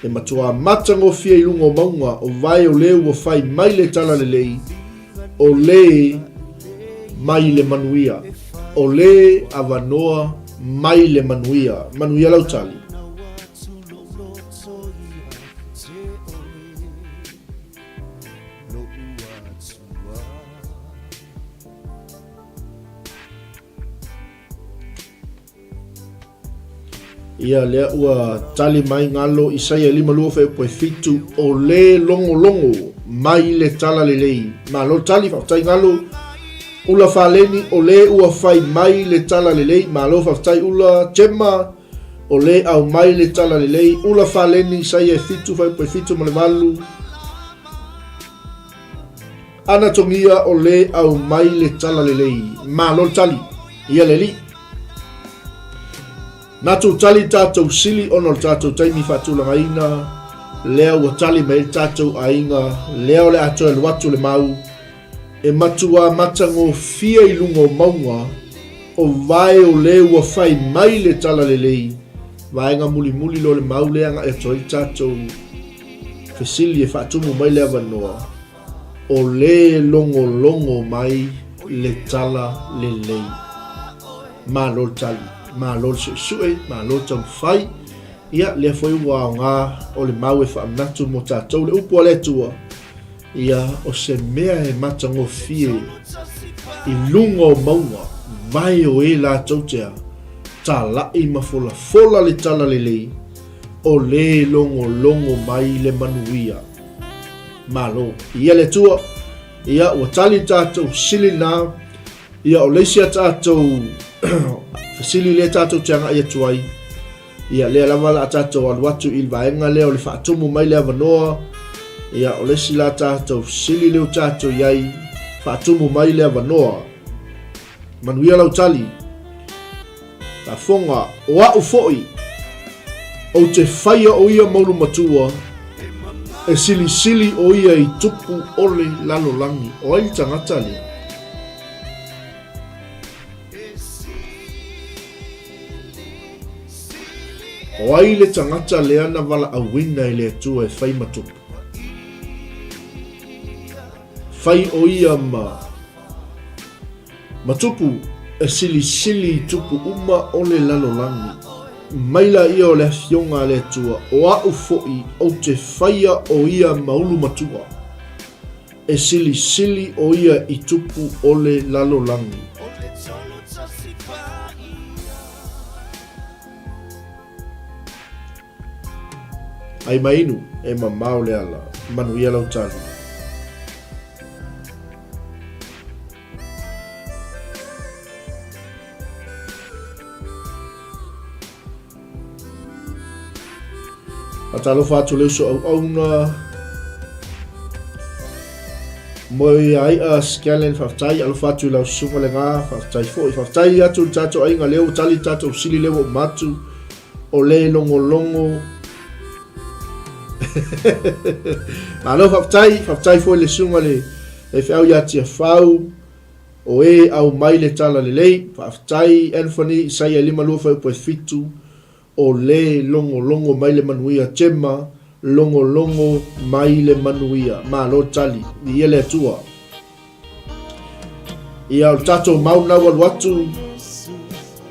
e matua matango fia i lungo maunga o vai o leo o whai mai le tala le lei o le mai le manuia o le avanoa mai le manuia lau tali. Ia lea ua tali mai ngalo Isaia 5:5 o le longo mai le tala le lei. Ma lo tali whaftai ngalo ula whaleni o le ua whai mai le tala le lei. Ma lo whaftai ula tema o le au mai le tala le lei. Ula whaleni Isaia 5:5 ma le walu. Ana tongia o le au mai le tala le lei. Ma lo tali ia le li. Natu tali tātou sili ono tātou taimi whatulanga ina, lea ua tali mei tātou ainga, lea le atoa le watu le mau, e matua matango fia i lungo maunga, o vai o le ua whai mai le tala le lei, vaenga muli lo le mau leanga e toi tātou fesili e whatumu mai lea wanoa, o le longo mai le tala le lei, ma lo tali. Ma lo sue ma lo tam fai ia le foi wa nga o le mau e fa natu mo tatou le upo le tua ia o se mea e matango fie i lungo maunga vai o e la tautea ta la i fola le tala le lei o le longo mai le manuia malo ia le tua ia o tali tatou silina ia o leisia tatou Fasili le tātou tianga ia tuai. Ia lea lava la tātou aluatu il vaenga leo le whaatumu mai lea wanoa. Ia o lesi la tātou fasili leo tātou iai whaatumu mai lea wanoa. Manuia lau tali. Ta fonga o au foi. O te whaia o ia maulu matua. E sili o ia i tupu ole lalo langi. O ai tangata lea. O ai le tangata lea na wala awina i le atua e whai matupu. Whai o ia matupu e sili tupu uma o le lalolangi. maila ia o le fionga le tua o au fo'i o te whaia o ia maulu matua. E sili sili o ia I tupu o le lalolangi. Ai mainu e mamao le ala, manu ia lau tali. A talo fatu leo so au na moi ai a skelen faftai alo fatu lau sunga le ngā faftai fo I faftai atu tato ai ngā leo tali tato sili leo o matu o le longo longo Malo faftai fo le sunga le whiau yati a whau o e au mai le tala le lei faftai Anthony sai e lima lua whau poe fitu o le longo longo mai le manuia tema longo longo mai le manuia malo tali ia le atua ia o tato mauna waluatu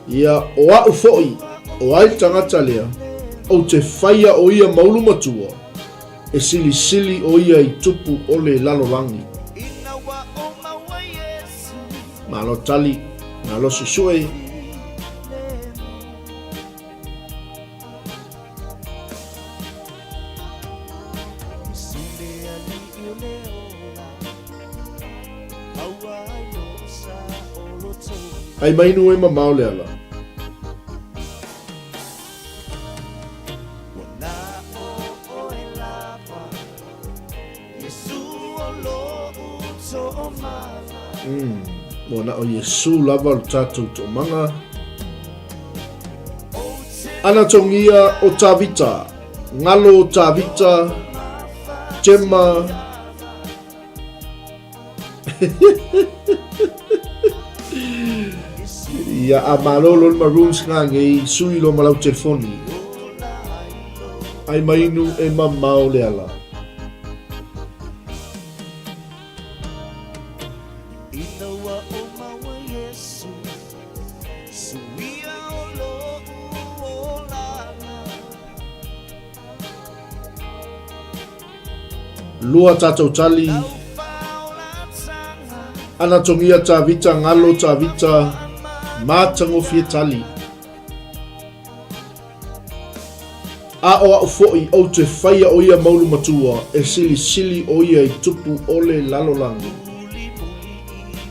ia o au fo'i o ai tangata lea o te whaia o ia maulu matua e sili sili o ia I tupu o le lalolangi malo tali malo susue ai mainu e mamao le ala. Mona o Yesu lava o tatou to manga. Ana tongia o tavita, ngalo o tavita, tema. Ia a malolo le maroons ngange sui lo malau telefoni. Ai mainu e mamao le ala. Lua tatou tali. Ana tongia tavita ngalo tavita. Matango fia tali. A o au fo'i o te whaia o ia maulu matua e sili sili o ia I tupu o le lalolangi.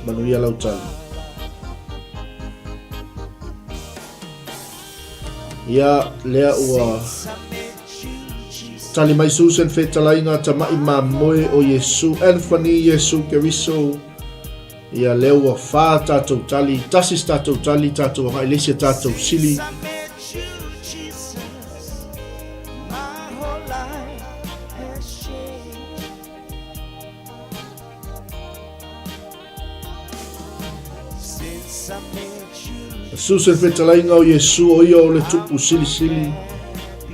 Manu ia lau tali. Ia lea ua tali mai Susan whetalainga tamai mamoe o Yesu Anthony Yesu Keriso. Ia leua wha tatou tali, tasis tatou tali, tatou ngai lesia tatou sili. Susan whetalainga o Yesu o ia o le tupu sili sili.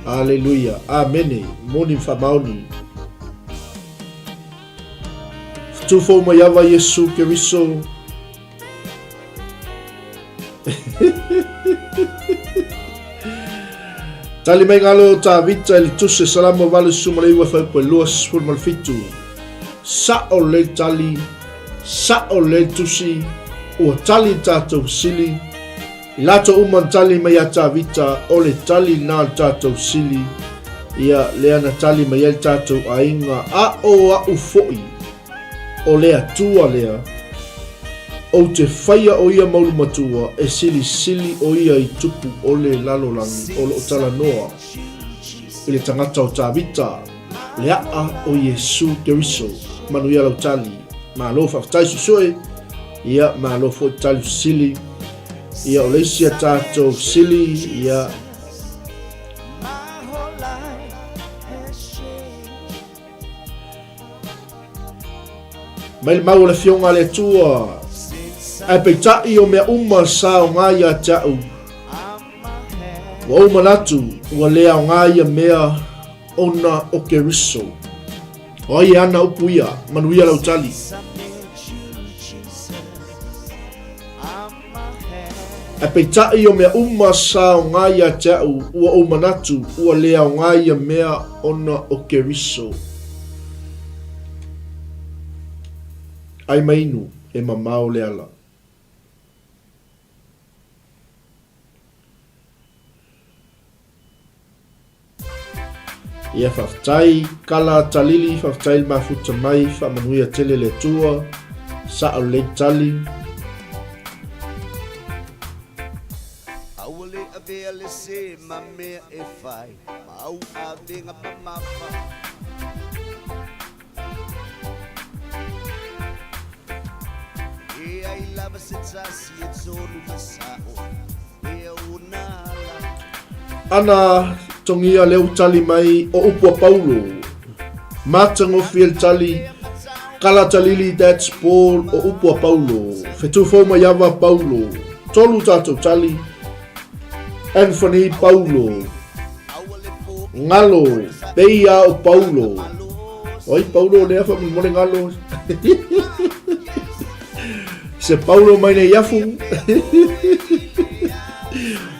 Aleluia, amene, moni whamaoni. Tufo mai awa Yesu Keriso. Tali mai ngalo ta vita il tuse salamo vale sumale wa fa po los ful malfitu. Sa o le tali, sa o le tusi, o tali tato sili. Lato uman tali mai ata vita o le tali na tato sili. Ia leana tali mai el tato ainga a o ufoi. O lea tua lea o te whaia o ia maulu matua e sili sili o ia I tupu o le lalolangi o lo tala noa I le tangata o tavita le a o Yesu Keriso manu ia lau tali ma lo whaftai susue ia ma lo fo tali sili ia o leisia tato sili ia Mai mau le fionga le tua. Ai peitai o mea uma sa o ngai a tau. Wa uma natu ua lea o ngai a mea ona o Keriso. O ai ana upu ia, manuia lau tali. A peitai o mea sao ngai a tau ua o manatu ua lea o ngai a mea ona o ke riso. Ai mainu e mamao le ala. Ia whaftai, kala talili, whaftai mafuta mai, whamanuia tele le tua, sa au le tali. Awale avea le se mamea e fai, mau avenga mamafa. E ai lava se tasi e tonu masao, e unala. Ana tongia leo tali mai o upua Paulo. Matango fiel tali, kala talili that's Paul o upua Paulo. Fetufo mayava Paulo, tolu tato tali, Anthony Paulo, ngalo, peia o Paulo. Oi Paulo lea fa mone ngalo. Se Paulo mai ne yafu.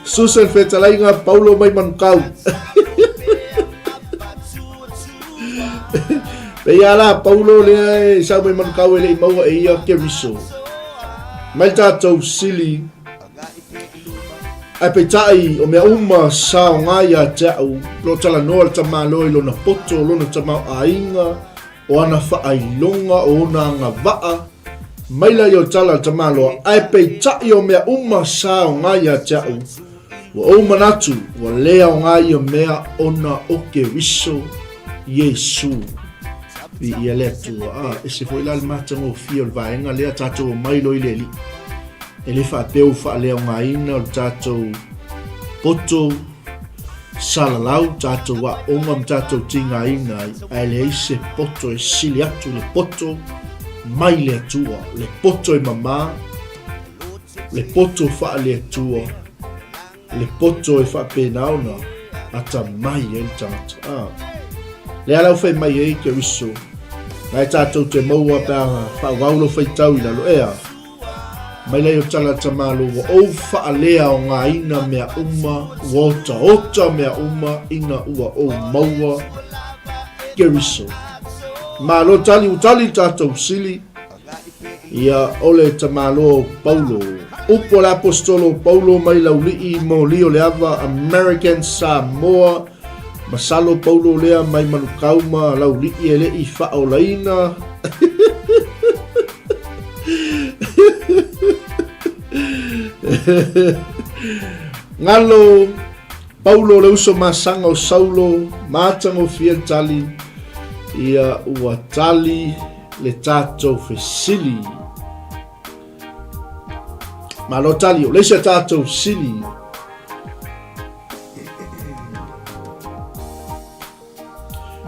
Susan fetalainga Paulo mai mankau. Peia la Paulo le sa mai mankau le maua e ia ke riso. Mai tatou sili. Ai peitai o mea sao ngai a tau lo tala noa ta maloi lo na poto lo na tama ainga o ana whaailonga o ona anga vaa maila yo tala ta malo ai peitai o mea sao ngai a tau o manatu o lea o ngai o mea ona o ke riso Yesu i ia lea tua ese foi la matango fio le vaenga lea tatou mailo i leli e le whapeu whaalea o ngaina o tātou poto salalau tātou wa ongam tātou tinga ina ai le eise poto e sili atu le poto mai le atua le poto e mama le poto whaale atua le poto e whapenauna ata mai e tātou le alau whai mai e ke riso ngai tātou te maua pēa whauaulo whaitau i lalo ea mai leo tala tamalo o whaalea o ngā ina mea ota mea ina ua o maua keriso. Malo tali tātou sili ia ole tamalo Paulo. Upo le apostolo Paulo mai laulii mo lio le ava American Samoa. Masalo Paulo lea mai manukauma laulii ele i whaolaina. Ngalo Paulo le uso masanga o Saulo matango fiel tali ia ua tali le tatou fesili malo tali o leisa tatou sili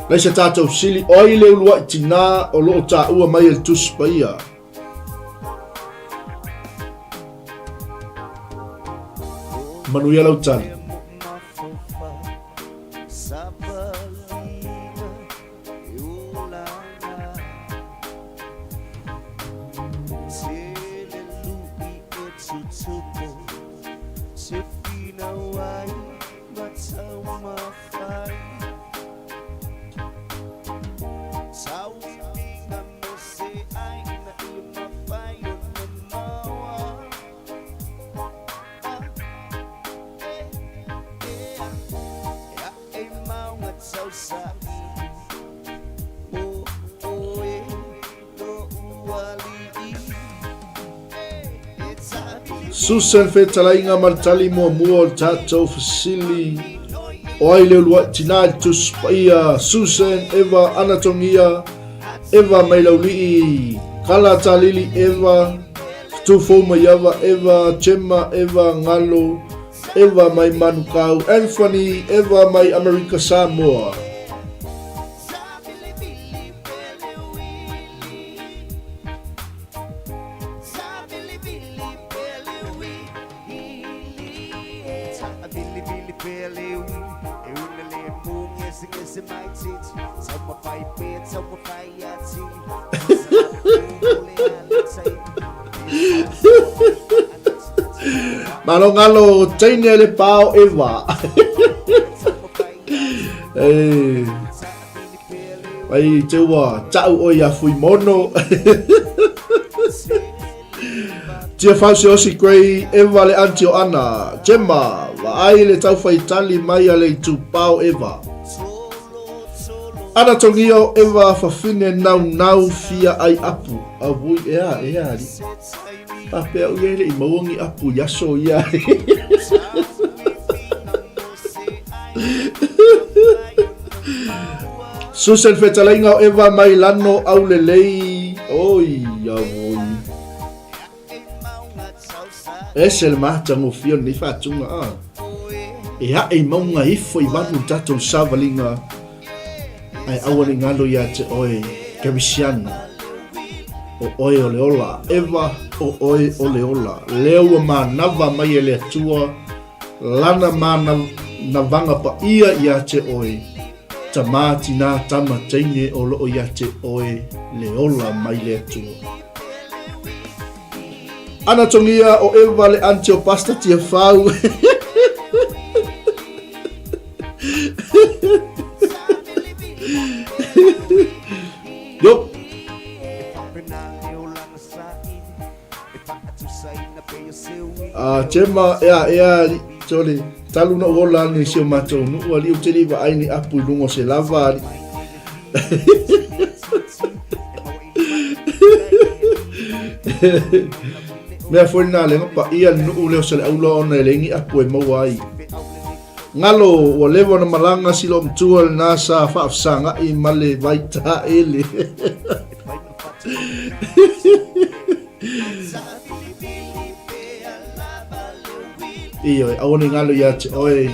leisa tatou sili oi le ulua tina o loo ta ua mai el tuspaia manuia lau tali. Susan fetalainga martali mua tatou fasili oi le lua tina tuspaia Susan Eva anatongia Eva mailauli kala talili Eva tufo mayava Eva Chema Eva ngalo Eva mai manukau Anthony Eva mai America Samoa Malo ngalo taine le pao eva. Ai te wa tau o ia fui mono. Tia fausi osi kwei eva le antio ana. Jema wa ai le tau fai tali mai ale tu pao eva. Ana tongio eva fafine nau fia ai apu. Avui ea li. Papea uele i mawangi apu yaso ia. Susan fetalainga o eva mai lano au lelei. Oi, avui. Esel mahtango fio ni fatunga a. Ea e maunga ifo i manu tato savalinga. Ai awani ngalo ya te oe kamisiana. O oe o leola. Eva o oe o leola. Leo ma nava mai ele atua. Lana ma navanga pa ia ya te oe. Tamati na tama teine o loo ya te oe leola mai le atua. Ana tongia o eva le antio pasta tia fau. Yo. Chema ea tole talu na wola ni sio mato no wali uteli va ai ni apu lungo se lava. Mea foi na lenga pa ia no leo se au lo na lengi apu e mawai. Ngalo o levo na malanga silo mtua na sa fa afsanga I male vaita ele. Iyo awone ngalo ya te oe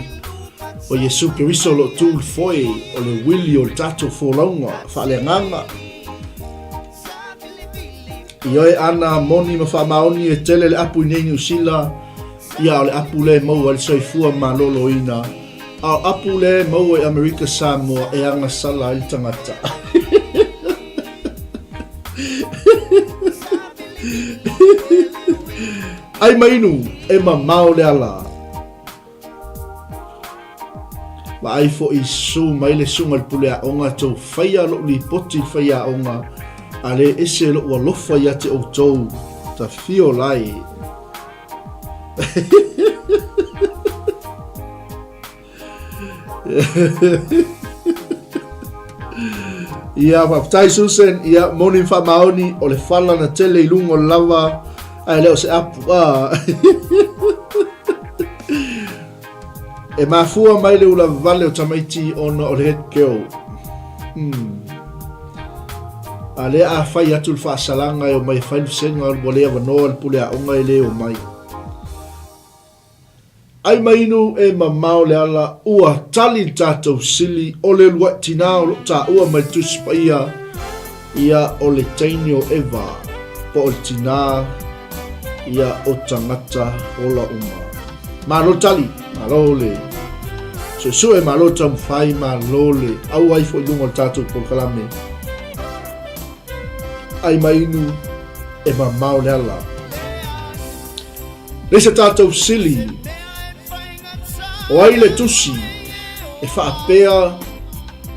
o Yesu Keriso lo tu foi o le wili o le tato folonga fa le nganga. Iyo ana moni ma fa maoni e tele le apu nei usila ia le apu le mau al soifua malolo ina. Al apu le mau e Amerika Samoa e anga sala il tangata. Ai mainu e mamao le ala. Ma ai fo I su mai le sunga pulea onga tau whaia lo li poti whaia onga. Ale ese lo ua lofa ia te o tau. Ta fio lai. Ia waptai Susan ia moni wha maoni o le whala na tele I lungo lava. Ai leo se apu E mafua mai le ula vale o tamaiti ona o le head girl. A le a whai atu le whaasalanga o mai whainu senga o le wanoa le pule a onga I leo mai. Ai mainu e mamao le ala ua tali tātou sili o le lua tina o lo tā ua mai tuspa ia o le taini o eva po o le tina ia o tangata ola uma. Malo tali, malo le. So e malo tam fai malo le. Au ai fo lungo tātou por kalame. Ai mainu e mamao le ala. Lesa tātou sili. O ai le tusi e whaapea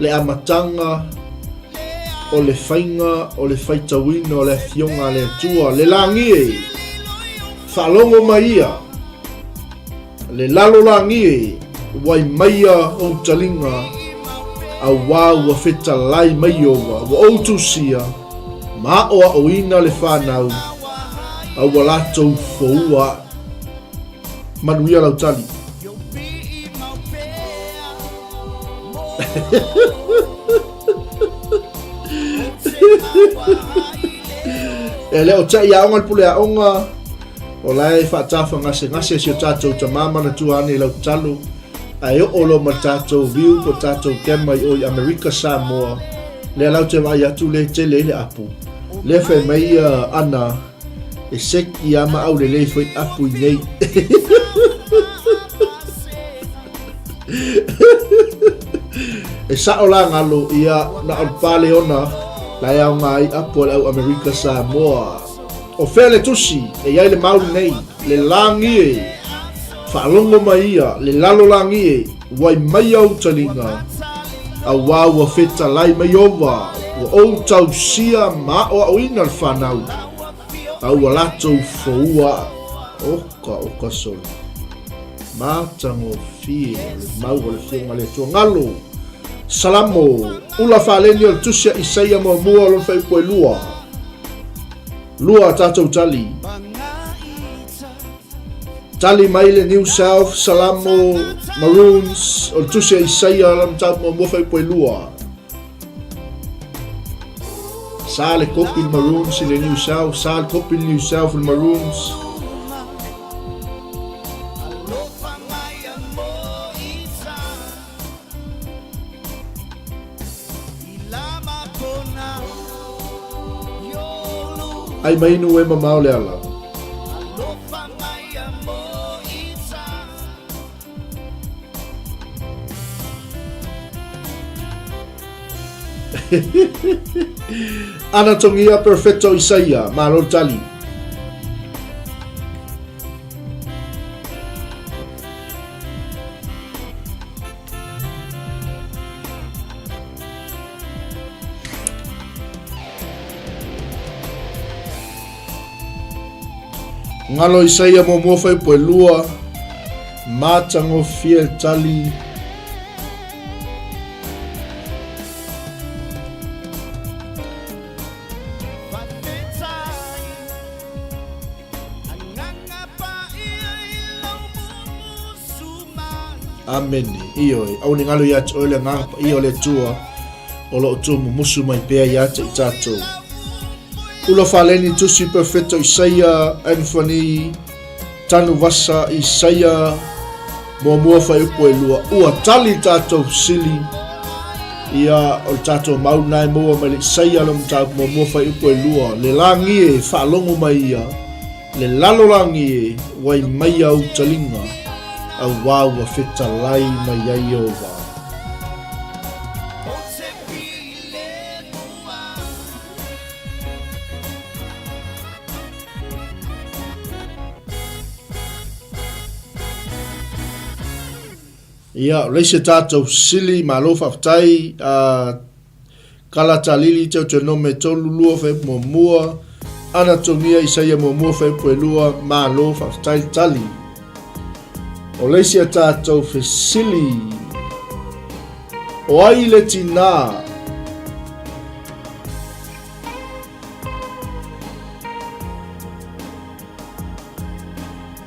le amatanga o le whainga o le whaitawina o le fionga le tua le langi e whalongo mai ia le lalo langi e wai maia o talinga a wau a feta lai mai owa wa o tusia ma o a oina le whanau a walatou foua manuia lau tali. E leo tai a onga le pule a onga o lai whaatafa ngase si o tātou ta mama na tuane lau talo a e o lo ma tātou viu po tātou kema I o Amerika Samoa le lau te mai atu le tele le apu le whai mai ana e seki ama au le fai apu I nei. E sa o la ngalo ia na alpale ona la ia ngai apu au Amerika Samoa o fele tusi e ia le mauli nei le langi Whaalongo mai ia, le lalo langi e, wai mai au talinga, a wawa feta lai mai ova, wa o tau sia ma o a oina le whanau, a ua lato foua, oka soli. Mātango fie, le mau o le whiunga le tua ngalo, salamo, ula whaleni o le tusia isaia mo mua o le whai koe lua, lua tātou tali, tali mai le New South, Salamo, Maroons, o tusia isaia lam tau mo mofai poe lua. Sa le kopi Maroons i le New South, sa le kopi New South le Maroons. Ai mai nu e mamao le ala. Ana tongia perfecto isaia malo tali. Ngalo isaia mo mofai poe lua matango fie tali. Amen. Iyo au ni ngalo ya ole nga iyo le tua o lo tu musu mai pe ya te tato. Ulo faleni tu si perfecto isaia Anthony tanu vasa isaia mo mo fa ipo lua ua tali tato sili ia o tato mau nai mo mai isaia lo tato mo fa ipo lua le langi e fa longo mai ia le lalo langi e wai mai au talinga a wawa feta lai mai ai ova. Ia, reise tātou sili malo whaftai kala talili tau te nome tolu lua whai mua ana tongia isaia mua whai poe lua malo whaftai tali. O leisia tātou whesili o ai le tina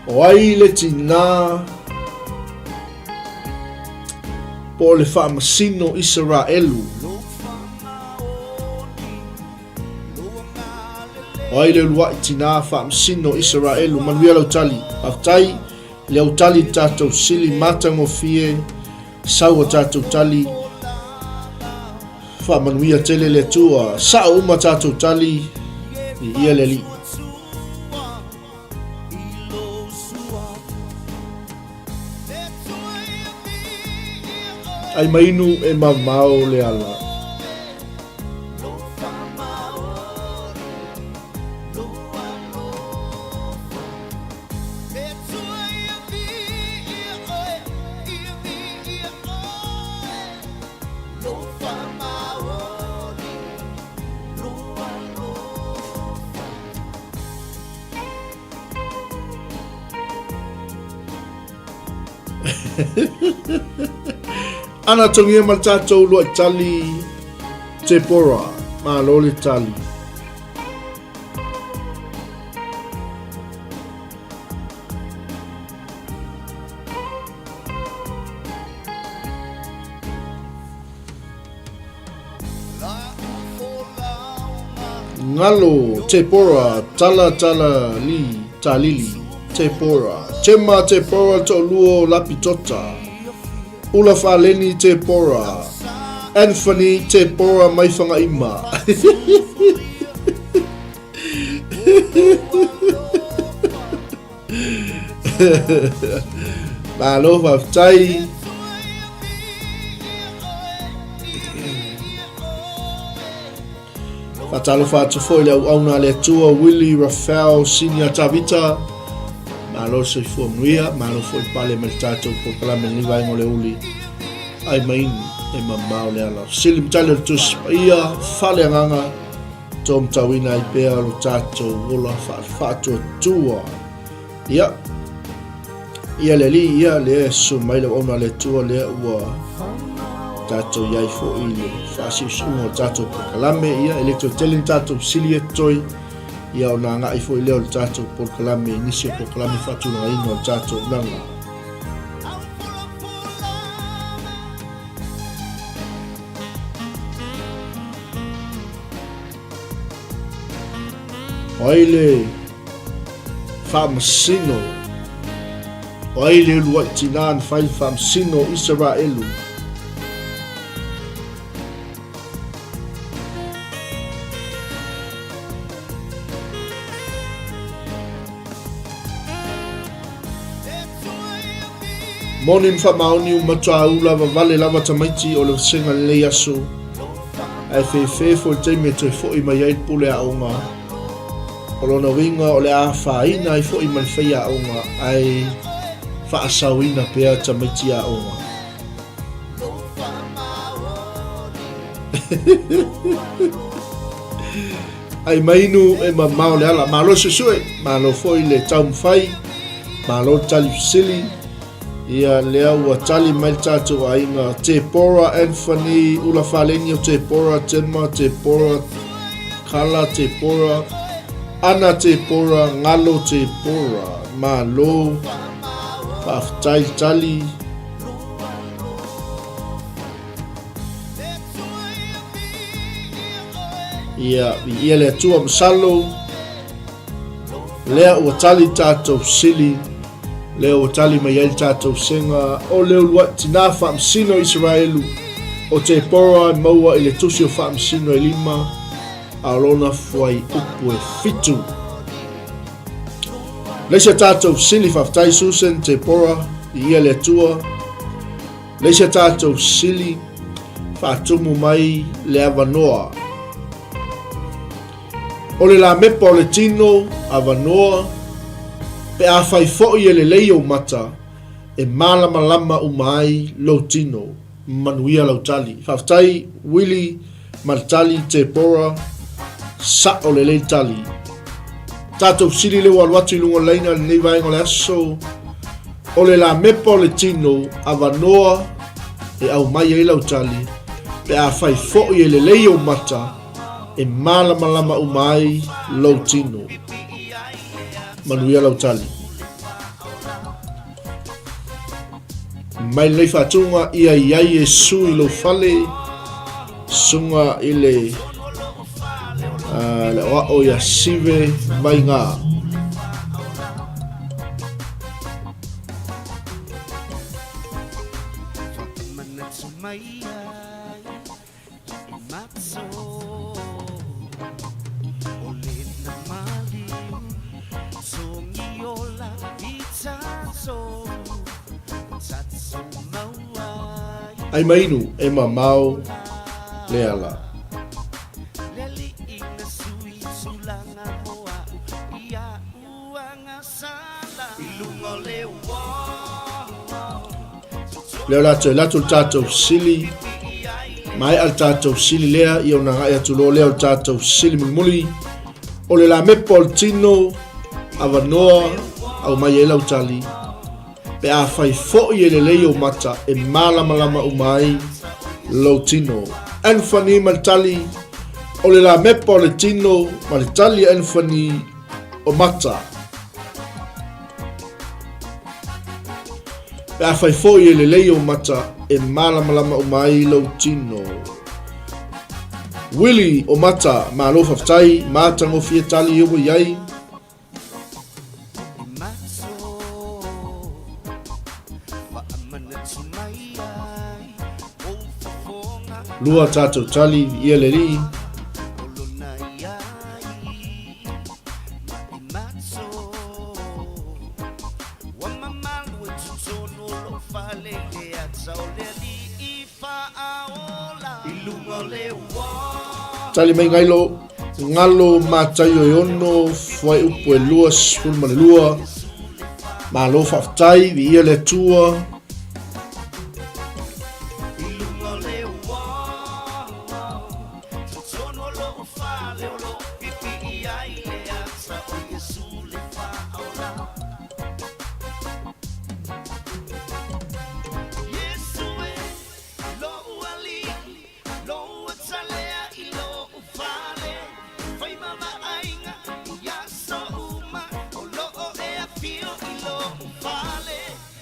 o ai le tina po le whaamasino Israelu o ai le lua i tina whaamasino Israelu manuia lau tali aftai leo tali tātou sili matango fie saua tātou tali whaamanuia tele le tua sa uma tātou tali i ia le li ai mainu e mamao le ala ana tongia mal tātou lua tali te pora ma lole tali ngalo te pora tala li talili te pora chema te pora to luo lapitota ula faleni te pora Anthony te pora mai whanga ima malo whaftai whatalo whatu foi le au na le tua Willie Raphael Senior Tavita malo se fu nuia malo foi pale mal tato por kala men liva ngole uli ai main e mamao le ala silim tale tus ia fale nganga tom tawina i pe lo tato vola fa tua ia le so mai le ona le tua le wa tato yai fo ili fa si sumo tato por kala me ia electro telling tato silie toy ia ona nga i fo leo le tato por kalame nisi por kalame fatu na ino tato nanga oile famsino oile luatinan fai famsino Israelu Monim fa mauni matua lava vale lava tamaiti o le senga le aso. Ai fe fo te me te fo I mai ai pule a onga. O lona winga o le a faina ai fo I mai fai a onga ai fa asawina pea tamaiti a onga. Ai mainu e mamao le ala malo susue malo foi le taum fai malo 𝚟𝚑𝚙𝚢𝚛 ia lea ua tali mai tatou aiga 𝚘𝚑𝚘𝚡 Anthony ula faleni o 𝚘𝚑𝚘𝚡 Tenma 𝚘𝚑𝚘𝚡 Kala 𝚘𝚑𝚘𝚡 Ana 𝚘𝚑𝚑𝚘𝚡 Ngalo 𝚘𝚑𝚑𝚘 malo faafetai tali ia le atua masalo lea ua tali tatou sili leo tali mai ai tatou senga o leo luatina faamsino Israelu o 𝚘𝚑𝚘 maua I le tusi o faamsino e 5 alona fuai upu e fitu leisa tatou sili faafetai Susan 𝚘𝚑𝚘 ia le atua leisa tatou sili faatumu mai le avanoa o le la mepa o le tino avanoa pe a fai fo'i e le leio mata e malama umai lo tino manuia lau tali faafetai Willie maltali 𝚘𝚑𝚘 sa o le lei tali tatou sili le waluatu I lunga laina le nei vaenga le aso o le la mepa o le tino avanoa e au mai e lau tali pe a fai fo'i e le leio mata e malama umai lo tino manuia lau tali mai lei fatunga ia iai e sui lo fale sunga I le o ia sive mai ngā ai mainu e mamao le ala leo lato tatou sili mai al tatou sili lea I ona ngai atu lo leo tatou sili mulimuli o le la mepa o le tino avanoa au mai e lau tali pe a fai fo'i e le leio mata e malama umai lo tino Anthony maltali o le la mepa o le tino maltali Anthony o mata pe a fai fo'i e le leio mata e malama umai lo tino Willie o mata malo faafetai matagofia tali ua iai lua tatou tali ia le li'i tali mai ngailo ngalo matai o ono fuai upu e lua sulma le lua Malo whaftai vi ia le tua.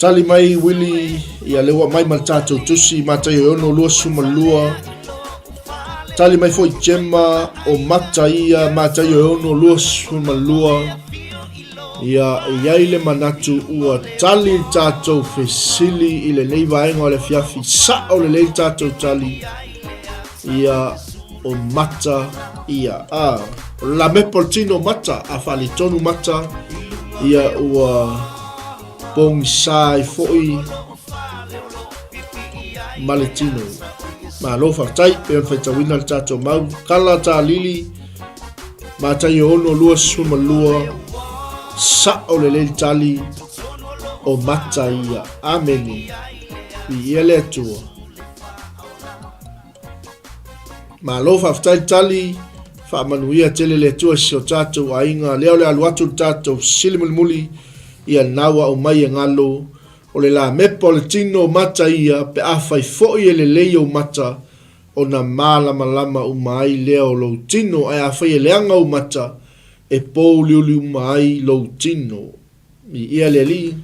Tali mai wili ia lewa mai maltato tusi mata yo no lua suma lua. Tali mai foi jema o mata ia mata yo no lua suma lua. Ia iaile manatu ua tali tato fesili ile nei vaenga le fiafi sa o le lei tato tali. Ia o mata ia la me portino mata a fali tonu mata ia ua pong sai foi maletino ma lo fatai pe faitawina al tato mau kala ta lili mata yo no lua suma lua sa o le tali o mata ia ameni ia le tua ma lo fatai tali fa manuia tele le tua sio tato ainga leo le aluatu tato silimuli ia nawa o mai ngalo o le la me politino mata ia pe afai foi ele leio mata o na mala malama o mai leo lo tino ai afai leanga o mata e poliu mai lo tino mi ia le li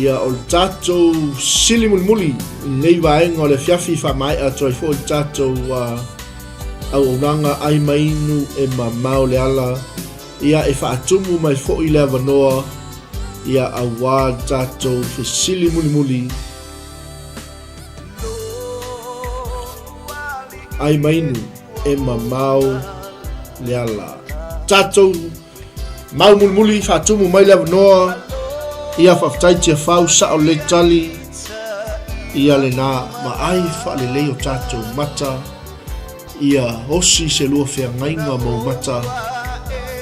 ia o tato silimuli nei vaenga o le fiafi fa mai a troi foi tato au nanga ai mainu e mamao le ala ia e whaatumu mai fo'i le avanoa ia a wā tatou fesili muli ai mainu e mamao le ala tatou mau muli whaatumu mai le avanoa ia whaftai tia whau sa o le tali ia le nā ma ai wha le leo tatou mata ia hosi se lua whea ngainga mau mata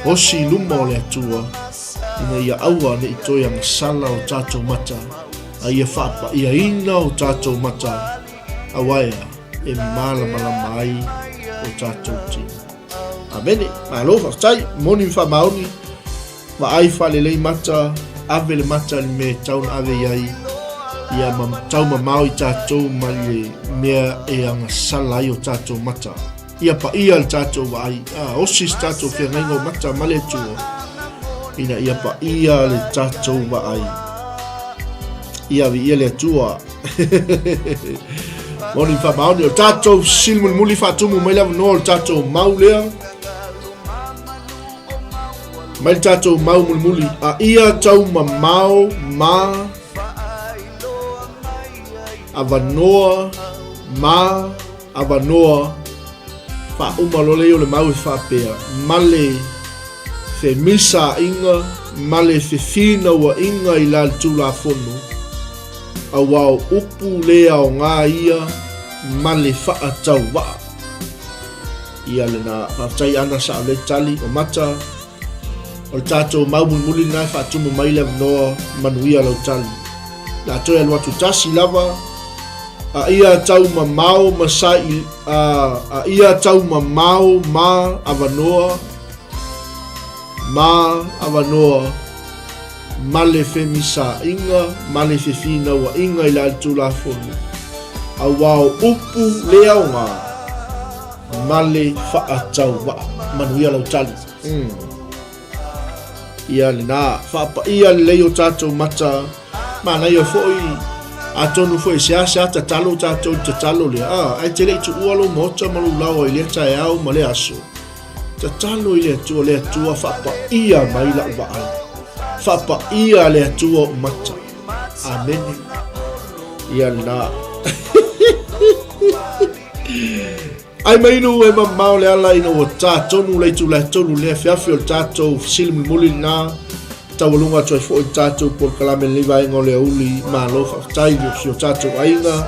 Osi luma o le atua, ina ia aua ne itoia masala o tatou mata, a ia whapa, ia ina o tatou mata, a waia e malama ai o tatou tina. Amene, ma alofa tai, moni mwha maoni, ma ai whale lei mata, ave le mata ni me taun ave iai, ia tau mamao i tatou ma le mea e anga sala ai o tatou mata. Ia pa ia le tatou vai osis tatou ke ngainga mata male tua ina ia pa ia le tatou vai ia vi ia le tua moni fa maoni o tatou silmul muli fatumu mai lava no tatou maulea mai tatou mau muli a ia tau mamao ma avanoa ma avanoa fa umalole o le mau fa pea male fe misa inga male fe fina wa inga i la tula fono a wao upu lea o ngā ia male fa atau wa ia le na haftai ana sa le tali o mata o tatou mau muli na fa tumu mai le noa manuia lo tali la toia lo tu tasi lava a ia tau mamao masai a ia tau mamao ma avanoa male femisa inga male fefina wa inga ila tula fonu a wao upu leaunga male fa atau wa manuia lo tali ia lena fa pa ia leo tatou mata mana yo foi atonu foi sia ta talo le ai tele tu ualo mota malu lawa ile tai au male aso ta talo ile tu le tu fa pa ia mai la ba fa pa ia le tu mata amen ia na ai mai no e mamao le ala ino ta tonu le tonu le fiafio tato silmi mulina tawalunga toi fo tato por kalame le vai ngole uli malo fa tai yo tato ainga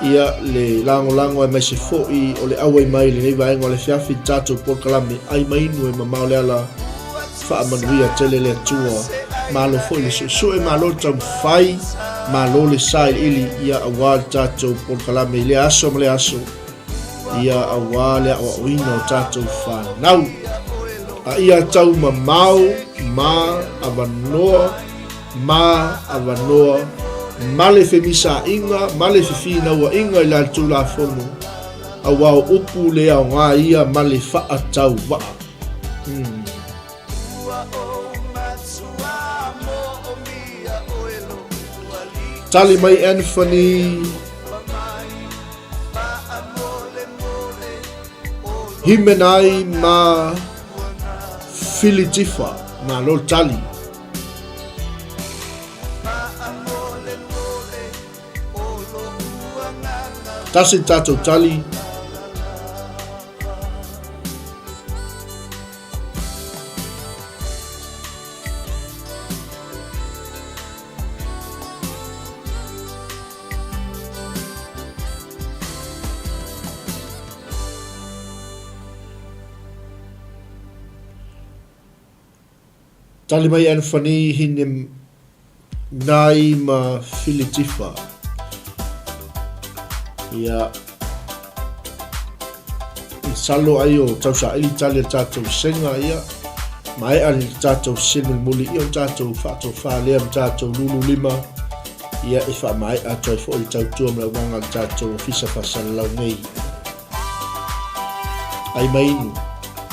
ia le lango e mai se fo I o le awe mai le vai ngole fiafi tato por kalame ai mai no e mamao le ala fa manuia tele le tua malo fo le so e malo tau fai malo le sai ili ia awal tatou por kala me le aso ia awale o wino tatou whanau a ia tau mamao ma avanoa ma le femisa inga ma le fifina ua inga ila tula fono a wao upu le au ngā ia ma le faa tau wa tali mai Anthony himenai ma filitifa na lo tali tasi tatou tali tali mai Anthony hine nai ma filitifa ia salo ai o tausa ili tali tatou senga ia mai ali tatou sinu muli i o tatou whaalea tatou lulu lima ia e wha mai ato i fo i tautua mla wanga tatou fisa whasala lau nei ai mainu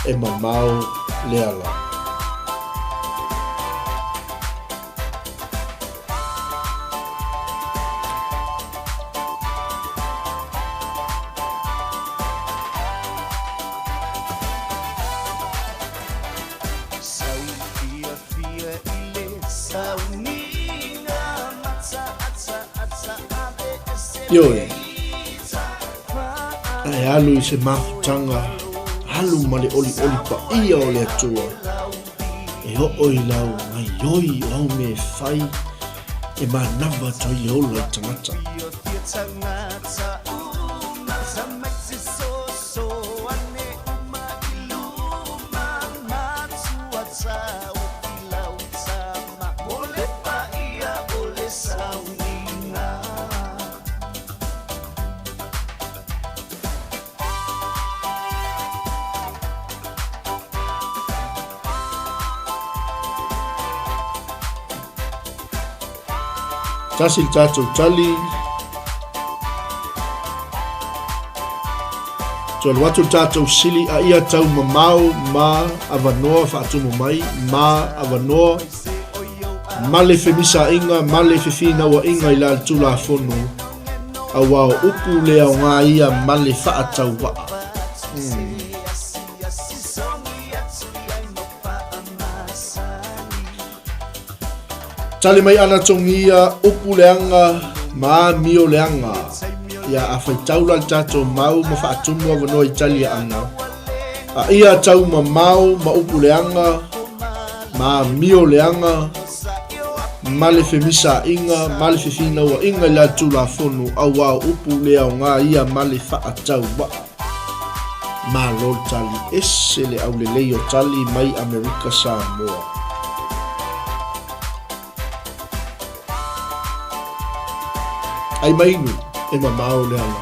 e mamao leala Yoi, ai alu I se mafutanga, alu ma le oli pa ia o le atua. E o I lau ngai yoi au me fai, e ma nava toi le ola I tangata. Tasi tatou tali Tolu watu tatou sili a ia tau mamao ma avanoa whaatumu mai ma avanoa ma le femisa inga ma le fifina wa inga I la tula fono a wao upu le au ngā ia ma le whaatau wa tali mai ana tongia upu leanga ma mio leanga ia a whaitaula tatou mau ma whaatumu avanoa I tali ana a ia tau mamao ma upu leanga ma mio leanga ma le femisa inga ma le fifina wa inga la tula fono a wao upu le au ngā ia ma le whaatau wa ma lol tali ese le au le leo tali mai Amerika Samoa ai mainu e mamao le ala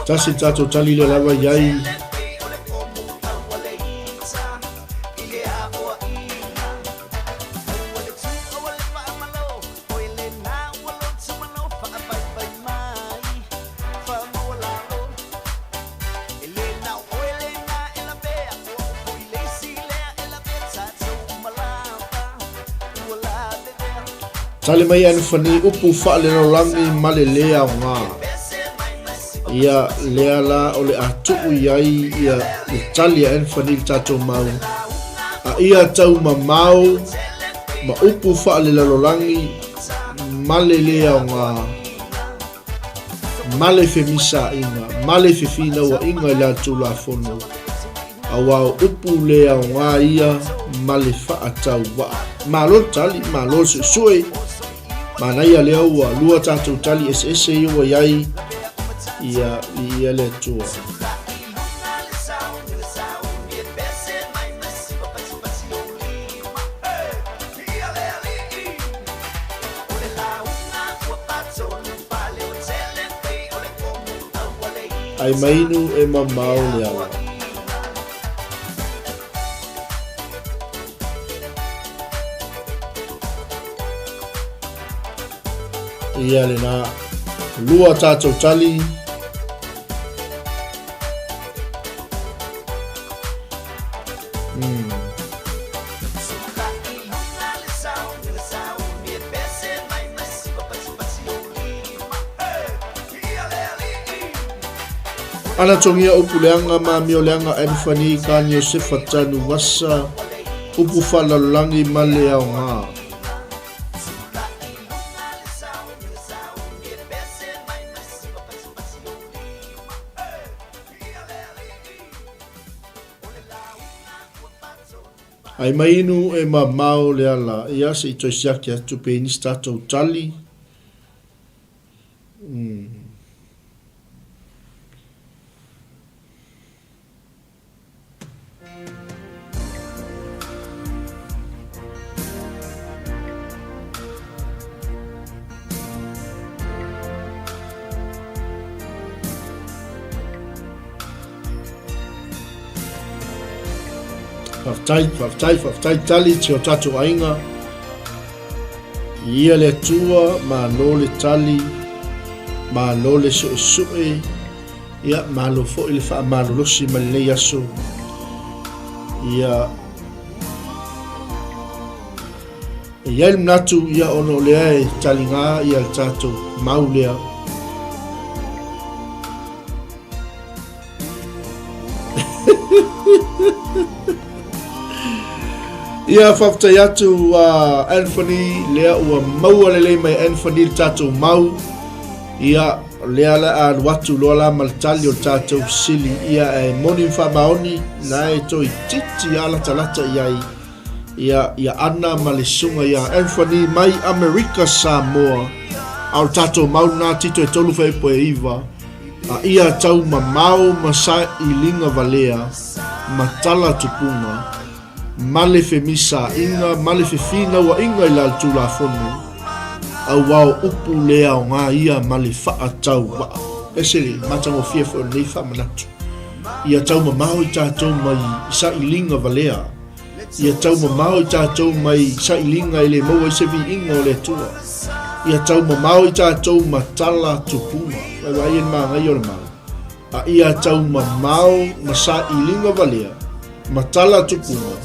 tasi tatou tali le lava iai tali mai Anthony upu whaalerolangi ma le lea o ngā ia lea la o le atu'u iai ia le tali a Anthony tatou mau a ia tau mamao ma upu whaalerolangi ma le lea o ngā male femisa inga male fefina wa inga la tula fono awa upu le nga ia male fa atau wa malo tali malo sui mana ia le wa lua tatu tali ese yo yai ia le tua ai mainu e mamao le ala ia le na lua tatou tali ana tongia upu leanga mamio leanga Anthony 𝚗𝚑𝚙𝚢𝚛 upu falalangi male au ngā ai mainu e mamao le ala ia se itoisiaki atu peni tatou tali Faftai tali tio tatu ainga ia le tua ma lo le tali ma lo le sue ia ma lo fo il fa ma lo si ma le yaso ia il natu ia ono le ai talinga ia tatu maulea ia faftai atu Anthony lea ua maua lelei mai Anthony tatou mau ia lea la watu loa la maltali o tatou sili ia e moni whamaoni na e toi titi ala talata ia ana malesunga ia Anthony mai Amerika Samoa au tatou mau na tito e tolu fai po e iwa ia tau mamao masa ilinga valea matala tupunga male femisa inga male fefina wa inga ila tula fono au wao upu lea o ngā ia male faa tau wa esele matango fia fo nei fa manatu ia tau mamao i tātou mai sa ilinga valea ia tau mamao i tātou mai sa ilinga ele maua i sevi inga o le tua ia tau mamao i tātou matala tupuma ai en maa ngai o le maa ia tau mamao masa ilinga valea matala tupuma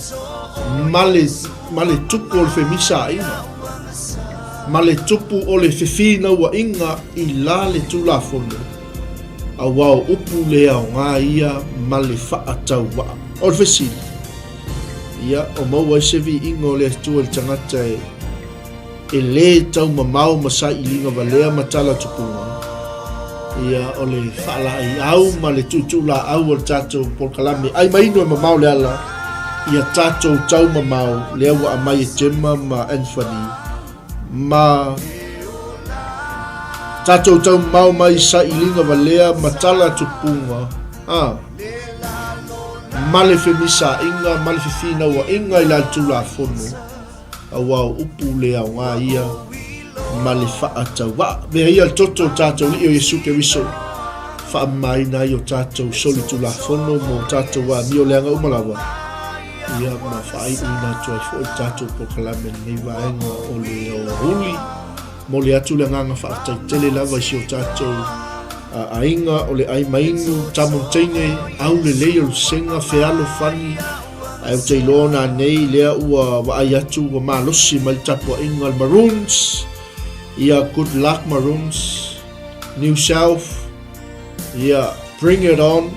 male tupu o le femisa inga male tupu o le fefina ua inga i la le tula fono a wao upu lea o ngā ia male faa tau waa o le fesili ia o maua i sevi inga o le atua le tangata e le tau mamao masa ilinga valea matala tupunga ia o le faala ai au ma le tutula au o le tatou polkalame ai maino e mamao le ala ia tatou tau mamao lea ua amai e Gemma ma Anthony ma tatou tau mamao mai sa ilinga valea matala tupunga ma le femisa inga ma le fefina ua inga i la tula fono a wao upu lea o ngā ia ma le faa tau wa vea ia toto tatou li o Yesu ke wiso faa mai na i o tatou soli tula fono mo tatou wa mio leanga umalawa ia ma faa i una tuai fo i tatou pokalame nei vaenga o le o huli mo le atu le nganga faa taitele lava si o tatou a inga o le ai mainu tamontaine au le leo senga fealo fani ai te lona nei lea ua wa ai atu wa malosi mai tapu inga Maroons ia good luck Maroons New South ia bring it on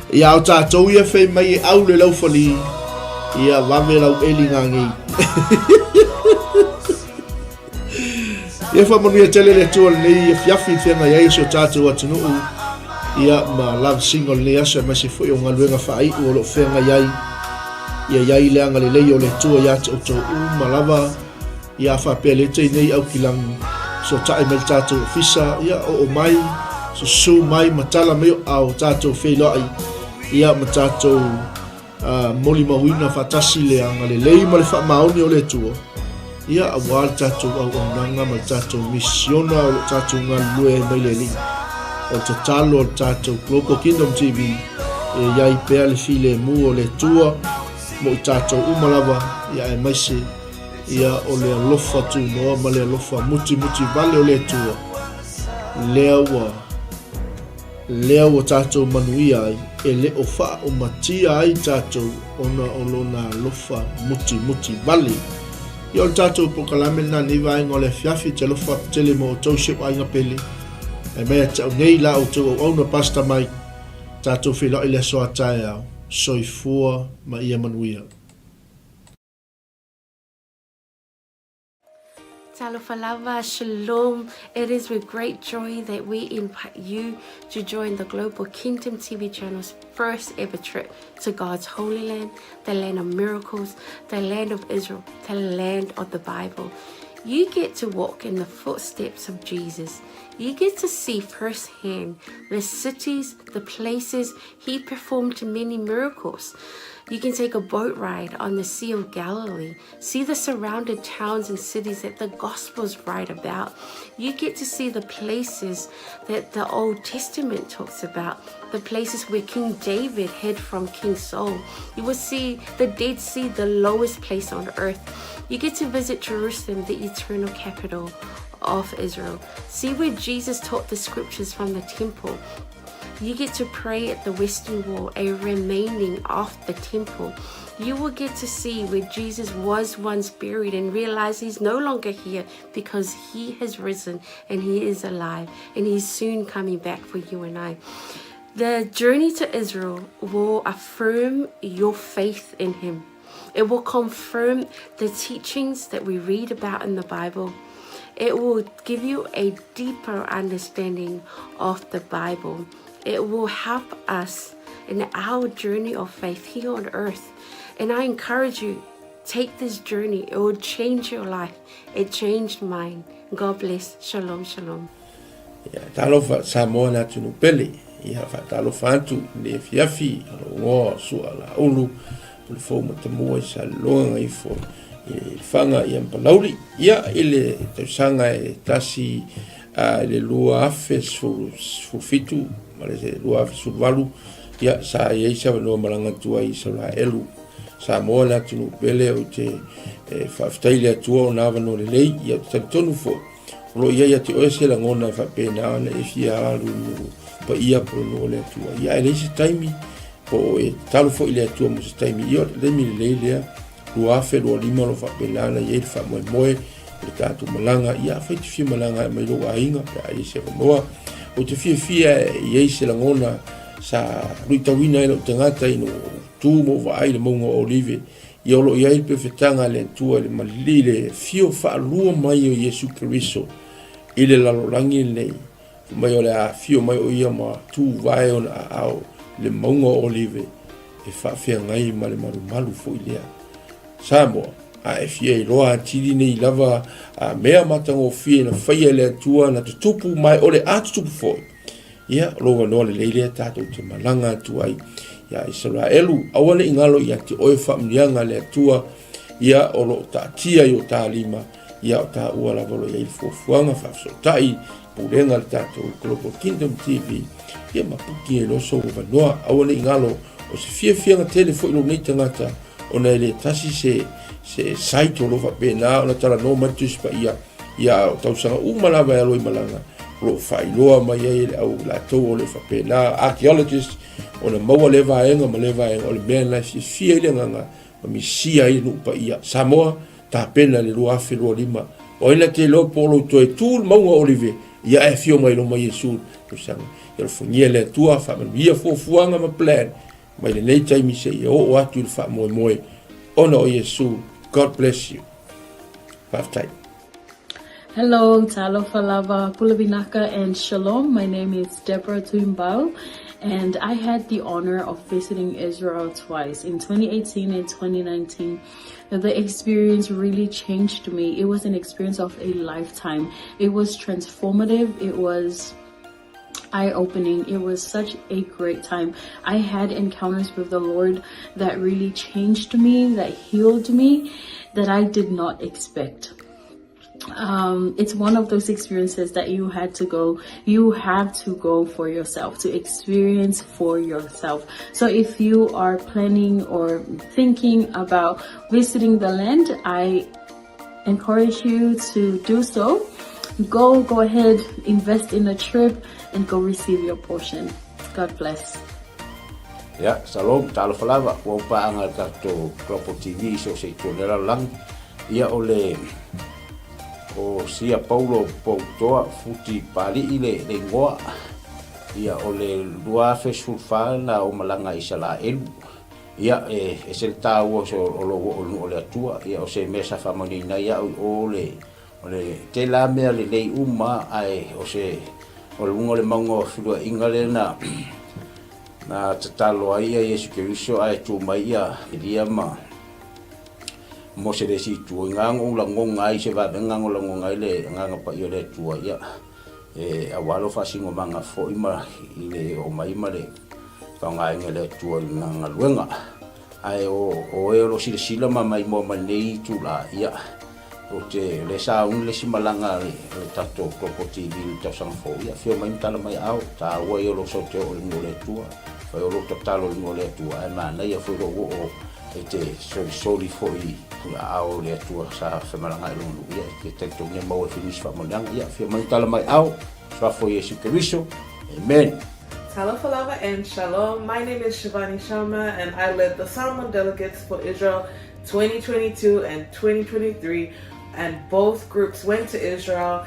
ia au tātou ia whai mai au le lau whali ia wawe lau elinga ngi Ia whamanuia tele le tua nei fiafi whianga iai so tātou atunuu ia ma love single le asa ma se foi o ngaluenga whai o lo whianga iai leanga le lei o le tua ia te oto ma lava ia whapea le tei nei au kilang so tae mel tātou fisa ia o mai so su mai matala meo au tātou whelai ia ma tātou moli mawina whatasi le anga le lei ma le wha maoni o le tua ia awal tātou au onanga ma tātou misiona o tātou ngā lue mai le li o te talo o tātou Global Kingdom TV iai pea le file mu o le tua mo i tātou umalawa ia e maise ia o le alofa tu noa ma le alofa muti vale o le tua lea o tātou manuia ai e le o wha o matia ai tātou ona o lona alofa muti vale ia o tātou pokalame na niwa ai ngole fiafi te alofa tele mo o tauship ai ngapele e mea tau nei la o tau au na pasta mai tātou whila i le soa tae au soifua ma ia manuia. Talofalava, shalom. It is with great joy that we invite you to join the Global Kingdom TV channel's first ever trip to God's Holy Land, the land of miracles, the land of Israel, the land of the Bible. You get to walk in the footsteps of Jesus. You get to see firsthand the cities, the places he performed many miracles. You can take a boat ride on the Sea of Galilee, see the surrounded towns and cities that the Gospels write about. You get to see the places that the Old Testament talks about, the places where King David hid from King Saul. You will see the Dead Sea, the lowest place on earth. You get to visit Jerusalem, the eternal capital of Israel. See where Jesus taught the scriptures from the temple. You get to pray at the Western Wall, a remaining of the temple. You will get to see where Jesus was once buried and realize he's no longer here because he has risen and he is alive and he's soon coming back for you and I. The journey to Israel will affirm your faith in him. It will confirm the teachings that we read about in the Bible. It will give you a deeper understanding of the Bible. It will help us in our journey of faith here on earth. And I encourage you, take this journey. It will change your life. It changed mine. God bless. Shalom, shalom. Ya talofa Samoa na tunu pele. Ya fa talofa antu le fiafi ngo su ala ulu le fo matamua sa longa i fo fanga i ampalauri. Ya ile te sanga e tasi le lua afe su fitu malese lua su valu ya sa ye sa no malanga tua i sa la elu sa mo la tunu pele o te fa ftaile tua na va no le lei ya te tonu fo lo ya te o se la ngona fa pena na e fia lu pa ia pro no le tua ya ele se taimi po e talo fo ile tua mo se taimi io le mi le lua afe lo lima lo fa pena na ye fa mo le tatu malanga ia fa te fi malanga mai lo ainga pa ai se noa o te fia ye se la ngona sa ruitawina ilo tangata ino tu mo vai le mongo olive i olo ia il perfetanga le tua le malile fio fa lua mai o Yesu Kristo ile la lorangi le mai o le fio mai o ia ma tu vai on au le mongo olive e fa fia ngai ma le maru fo ile samo a fia loa tili nei lava a mea matango fia na faia le tua na tupu mai o le atupu fo ia loa no le leile tato te malanga tuai ya Israelu awale ingalo ya te oe familianga le tua ia o lo tatia yo talima ia ta uala volo ya ilfofuanga fa so tai pulenga tato Global Kingdom TV ia mapuki e loso vanoa awale ingalo o se fia telefo ilo nei tangata ona ele tasi se site lo fa pena ona tala no matus pa ia tau sanga umalava ya loi malanga lo failoa mai ele au la to le fa pena archaeologist ona maua le vaenga ma le vaenga o le mea na fia ile nganga ma misia i nupa ia Samoa ta pena le lua afe lua lima o ina te lo polo to e tūl maunga olive ia e fio mai lo mai Yesu kusanga ia lo fungia le tua fa ia fuanga ma plan mai le nei taimi se ia o atu le fa moe ona o Yesu. God bless you. Bye. Hello, 𝚟𝚑𝚙𝚢𝗓 𝗚𝗚𝗏𝗏𝗏 and Shalom. My name is 𝗚𝗚𝗏𝗏𝗏𝗏, and I had the honor of visiting Israel twice, in 2018 and 2019. The experience really changed me. It was an experience of a lifetime. It was transformative. It was eye-opening. It was such a great time. I had encounters with the Lord that really changed me, that healed me, that I did not expect. It's one of those experiences that you have to go for yourself, to experience for yourself. So if you are planning or thinking about visiting the land, I encourage you to do so. Go ahead, invest in a trip, and go receive your portion. God bless. Ya, salam, 𝚟𝚑𝚙𝚢𝗓, wa paanga tato Global TV so se tolera lang. Ia ole o sia Paulo Pautoa futi pali ile le ngoa. Ia ole lua fesulfa na o malanga Israel. Ia se tawo so ole atua, ia o se mesa famani na ia ole te la mea le nei uma ai o se o le mango fidua ingale na tatalo ai Yesu Keriso ai tu mai ia dia ma mo se desi tu ngango la ngonga ai se va ngango la ngonga ile nganga pa yo le tu ia awalo fasingo manga fo ima ile o mai male pa ngai ngele tu nganga luenga ai o lo sila mai mo manei tu la ia o te le sa le simalanga le tato Global TV ta sang fo ia fio mai tala mai au ta wa yo lo so te o le tua fa yo lo talo le tua ai ma na ia fo o te soli fo i au le tua sa simalanga lo ia ke te to ne mo finis fa mo ia fio mai tala mai au fa fo Yesu Keriso. Amen. 𝚟𝚑𝚙𝚢𝗓 and Shalom. My name is 𝗚𝗚𝗏𝗡𝗡 Sharma, and I led the Salmon delegates for Israel 2022 and 2023. And both groups went to Israel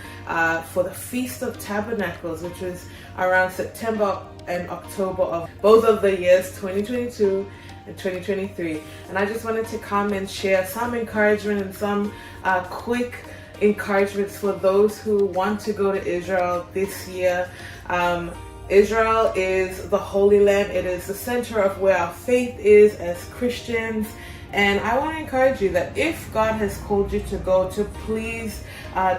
for the Feast of Tabernacles, which was around September and October of both of the years 2022 and 2023. And I just wanted to come and share some encouragement and some quick encouragements for those who want to go to Israel this year. Israel is the Holy Land. It is the center of where our faith is as Christians. And I want to encourage you that if God has called you to go, to please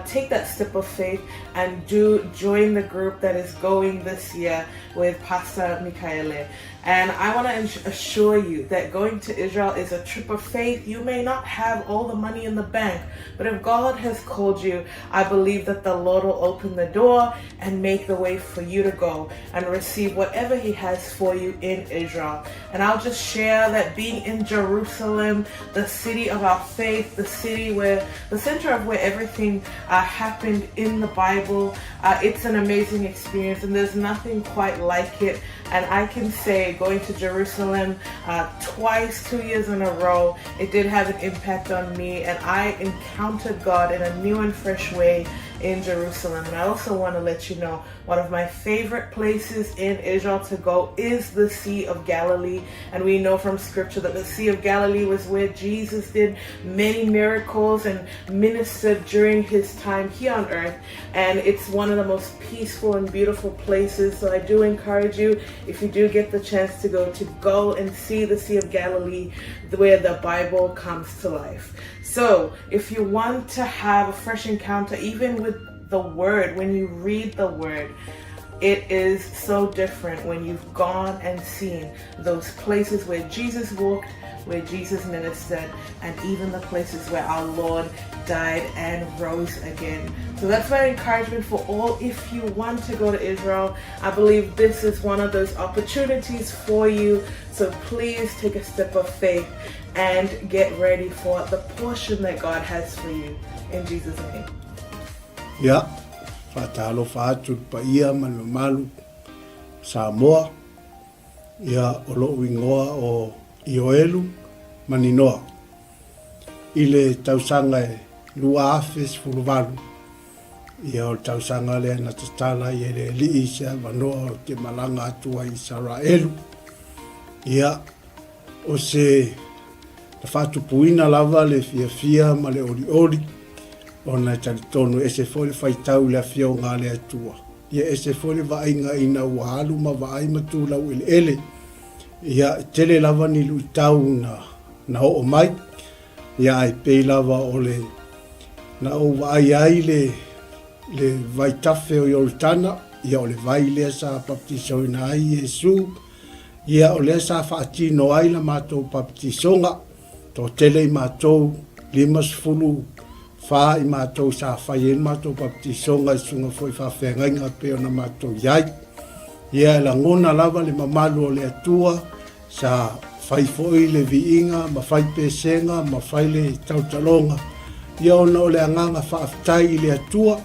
take that step of faith and join the group that is going this year with Pastor Michaele. And I want to assure you that going to Israel is a trip of faith. You may not have all the money in the bank, but if God has called you, I believe that the Lord will open the door and make the way for you to go and receive whatever He has for you in Israel. And I'll just share that being in Jerusalem, the city of our faith, the center of where everything happened in the Bible, it's an amazing experience, and there's nothing quite like it. And I can say, going to Jerusalem twice, 2 years in a row, it did have an impact on me, and I encountered God in a new and fresh way in Jerusalem. And I also want to let you know, one of my favorite places in Israel to go is the Sea of Galilee. And we know from scripture that the Sea of Galilee was where Jesus did many miracles and ministered during His time here on earth. And it's one of the most peaceful and beautiful places. So I do encourage you, if you do get the chance to go and see the Sea of Galilee, where the Bible comes to life. So if you want to have a fresh encounter, even with the Word, when you read the Word, it is so different when you've gone and seen those places where Jesus walked, where Jesus ministered, and even the places where our Lord died and rose again. So that's my encouragement for all. If you want to go to Israel, I believe this is one of those opportunities for you. So please take a step of faith and get ready for the portion that God has for you. In Jesus' name. Ya, fatalo fatu pa ia malu Samoa. Ya, olo wingoa o Ioelu maninoa. Ile tausanga lua afes fuluvalu. Ia o tausanga le na tatala ia le liisa manoa o te malanga atua I Israelu. Ia o se ta fatu puina lava le fia ma le ori. ona tali tonu e se fole fai tau le fio ngā le atua. Ia e se fole va inga ina wahalu ma va ai matu lau ele. Ia tele lava ni lui tau na o mai. Ia ai pei lava o le na o va ai le vai tafe o Yoltana. Ia o le vai lea sa baptiso ina ai Yesu. Ia o lea sa whaatino ai la mātou baptisonga. Tō tele i mātou 5 wha i mātou sa whai en mātou baptisonga i sunga foi whawhengainga peo na mātou iai. Ia la ngona lava le mamalu o le atua sa whai foi le viinga, ma whai pesenga, ma whai le tautalonga. Ia ona o le anganga whaaftai i le atua.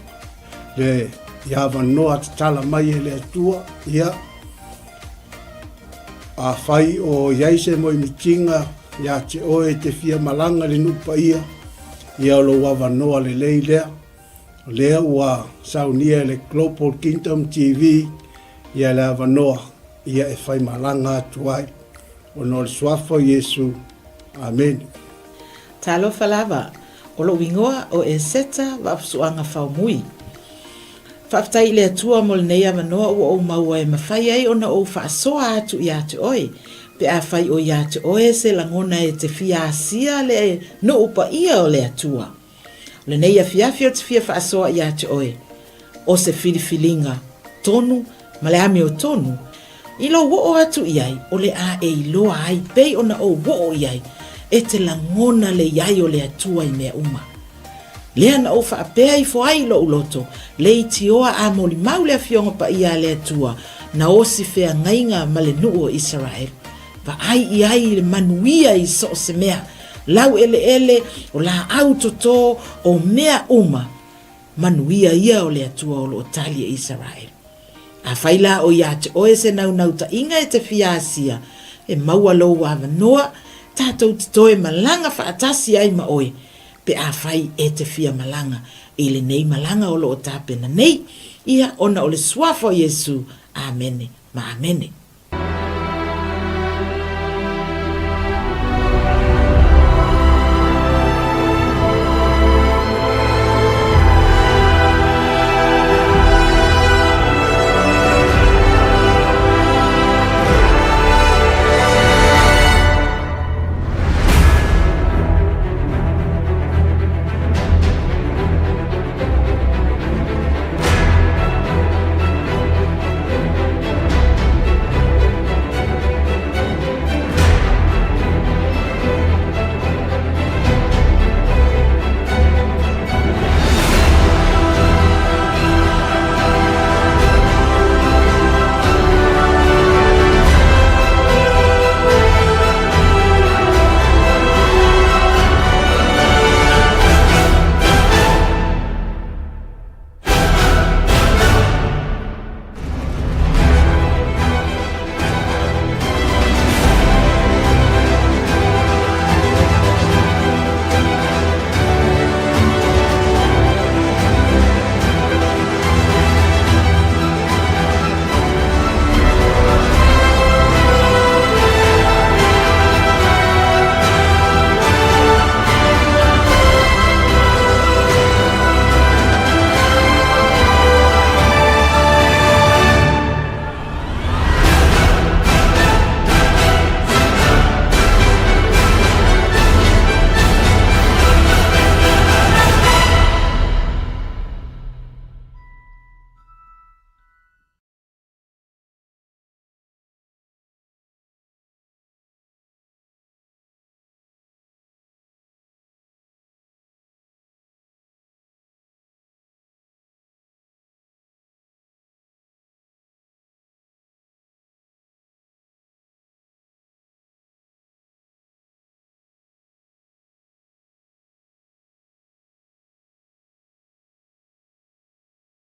Le ia wanoa tatala mai e le atua. Ia a whai o iaise mo i mitinga ia te oe te fia malanga le nupa ia. Ia lo wawanoa le lei lea. Lea ua saunia le Global Kingdom TV. Ia le wanoa. Ia e whai malanga atuai. O no le swafo Yesu. Amen. Talo falava. O lo wingoa o e seta wapsuanga whaumui. Whaftai le atua mo le neia manoa ua o maua e mawhai ai ona o whaasoa atu i atu oe. Pe a whai o i atu oe se langona e te fia asia le no upa ia o le atua. Le neia fiafi o te fia whaasoa i atu oe. O se filifilinga tonu, ma le ame o tonu. I lo wo o atu iai, o le a e iloa ai, pei ona o wo o iai, e te langona le iai o le atua i mea uma. Lea na o whaapea i fo ai lo uloto, le i tioa a moli mau le fionga pa ia le atua, na o si fea ngainga ma le nuu o Israel. Va ai i ai le manuia i so se mea, lau ele o la autoto o mea uma, manuia ia o le atua o lo tali e Israel. A whaila o ia te oe se nau ta inga e te fiasia, e maua lo wa vanoa, tātou te toe malanga whaatasi ai ma oe, pe a whai e te fia malanga, e le nei malanga o lo o tāpena nei, ia ona o le swafo Yesu, amene, ma amene.